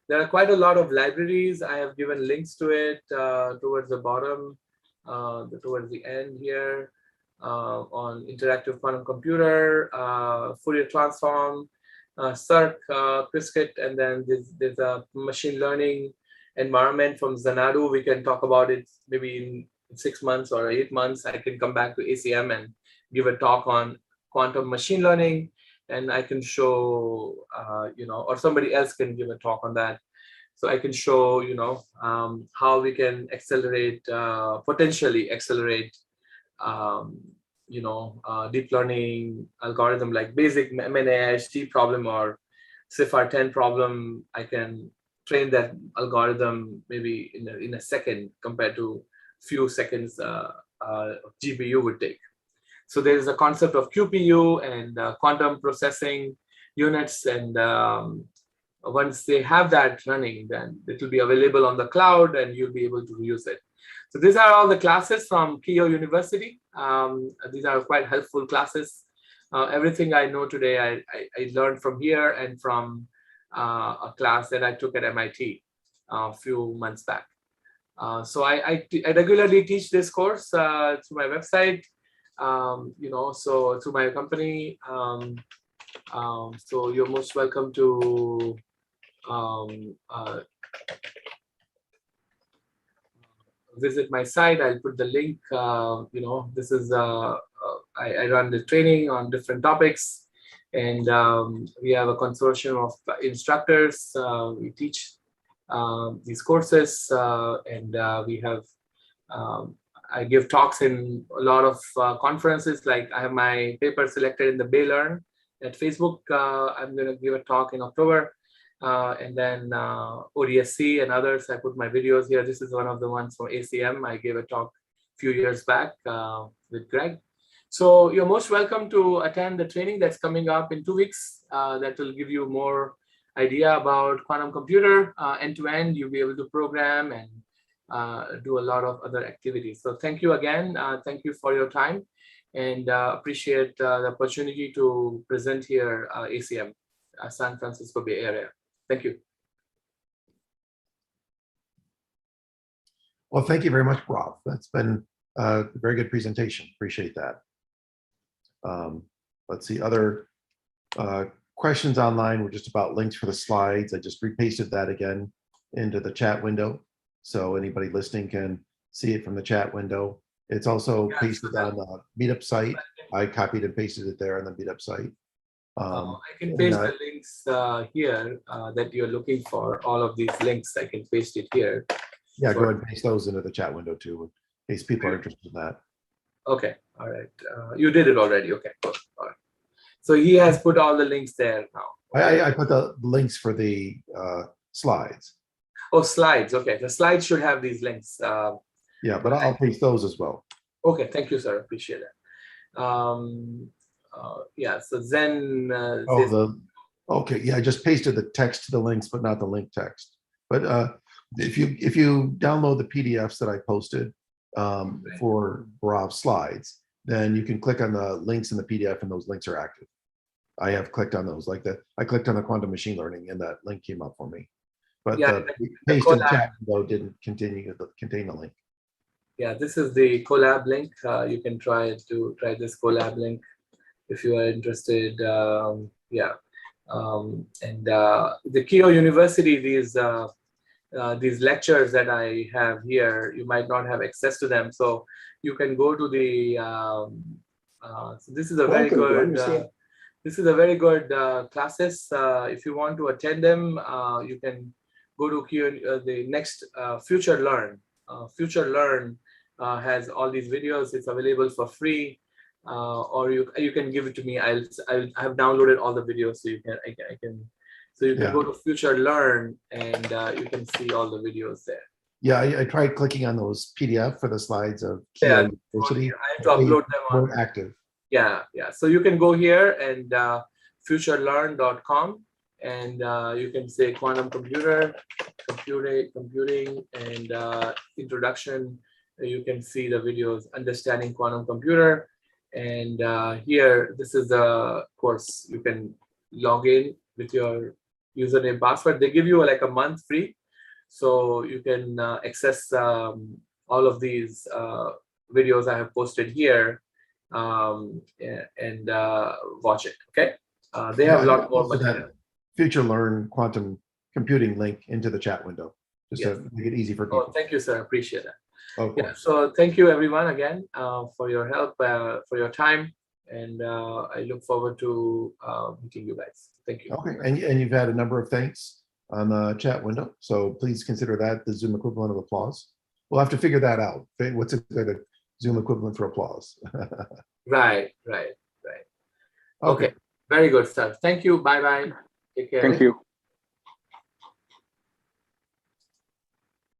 There are quite a lot of libraries. I have given links to it towards the bottom, towards the end here, on interactive quantum computer, Fourier transform, Circ, Qiskit, and then there's a machine learning environment from Xanadu. We can talk about it maybe in 6 months or 8 months. I can come back to ACM and give a talk on quantum machine learning, and I can show, you know, or somebody else can give a talk on that. So I can show, you know, how we can accelerate, potentially accelerate, you know, deep learning algorithm like basic MNAST problem or CIFAR10 problem. I can train that algorithm maybe in a second compared to few seconds GPU would take. So there is a concept of QPU and quantum processing units, and once they have that running, then it will be available on the cloud and you'll be able to use it. So these are all the classes from Keio University. These are quite helpful classes. Everything I know today, I learned from here and from a class that I took at MIT a few months back. So I regularly teach this course through my website, so through my company. So you're most welcome to visit my site. I'll put the link. This is I run the training on different topics, and we have a consortium of instructors. We teach these courses, and we have. I give talks in a lot of conferences. Like I have my paper selected in the Bay Learn at Facebook. I'm going to give a talk in October. And then ODSC and others, I put my videos here. This is one of the ones for ACM. I gave a talk a few years back with Greg. So you're most welcome to attend the training that's coming up in 2 weeks. That will give you more idea about quantum computer end-to-end. You'll be able to program and do a lot of other activities. So thank you again. Thank you for your time, and appreciate the opportunity to present here ACM, San Francisco Bay Area. Thank you. Well, thank you very much, Bhairav. That's been a very good presentation. Appreciate that. Let's see, other questions online were just about links for the slides. I just repasted that again into the chat window, so anybody listening can see it from the chat window. It's also pasted on the Meetup site. I copied and pasted it there on the Meetup site. I can paste the links here that you're looking for. All of these links, I can paste it here. Yeah, go ahead and paste those into the chat window too, in case people are interested in that. Okay, all right. You did it already. Okay, cool. All right. So he has put all the links there now. I put the links for the slides. Oh, slides. Okay, the slides should have these links. Yeah, but I'll paste those as well. Okay, thank you, sir. Appreciate it. Yeah, so then okay, yeah, I just pasted the text to the links, but not the link text. But if you download the PDFs that I posted for Bhairav's slides, then you can click on the links in the PDF, and those links are active. I have clicked on those, like that. I clicked on the quantum machine learning, and that link came up for me. But yeah, the pasted chat though didn't contain the link. Yeah, this is the collab link. You can try this collab link if you are interested. Yeah, and the Keio University, these lectures that I have here, you might not have access to them, so you can go to the. So this is a very good. This is a very good classes. If you want to attend them, you can go to the next Future Learn. Future Learn has all these videos. It's available for free, or you can give it to me. I have downloaded all the videos, so you can. So you can go to Future Learn, and you can see all the videos there. Yeah, I tried clicking on those PDF for the slides of Keio University. I have to upload them on active. Yeah. So you can go here and futurelearn.com, and you can say quantum computing, and introduction. You can see the videos, understanding quantum computer, and here this is the course. You can log in with your username, password. They give you like a month free, so you can access all of these videos I have posted here, and watch it. Okay, they have a lot more material. Future Learn quantum computing link into the chat window, just to make it easy for people. Oh, thank you, sir. Appreciate that. Yeah, so thank you everyone again for your help, for your time, and I look forward to meeting you guys. Thank you. Okay, and you've had a number of thanks on the chat window, so please consider that the Zoom equivalent of applause. We'll have to figure that out. What's the Zoom equivalent for applause? Right. Okay, very good, sir. Thank you. Bye. Take care. Thank you.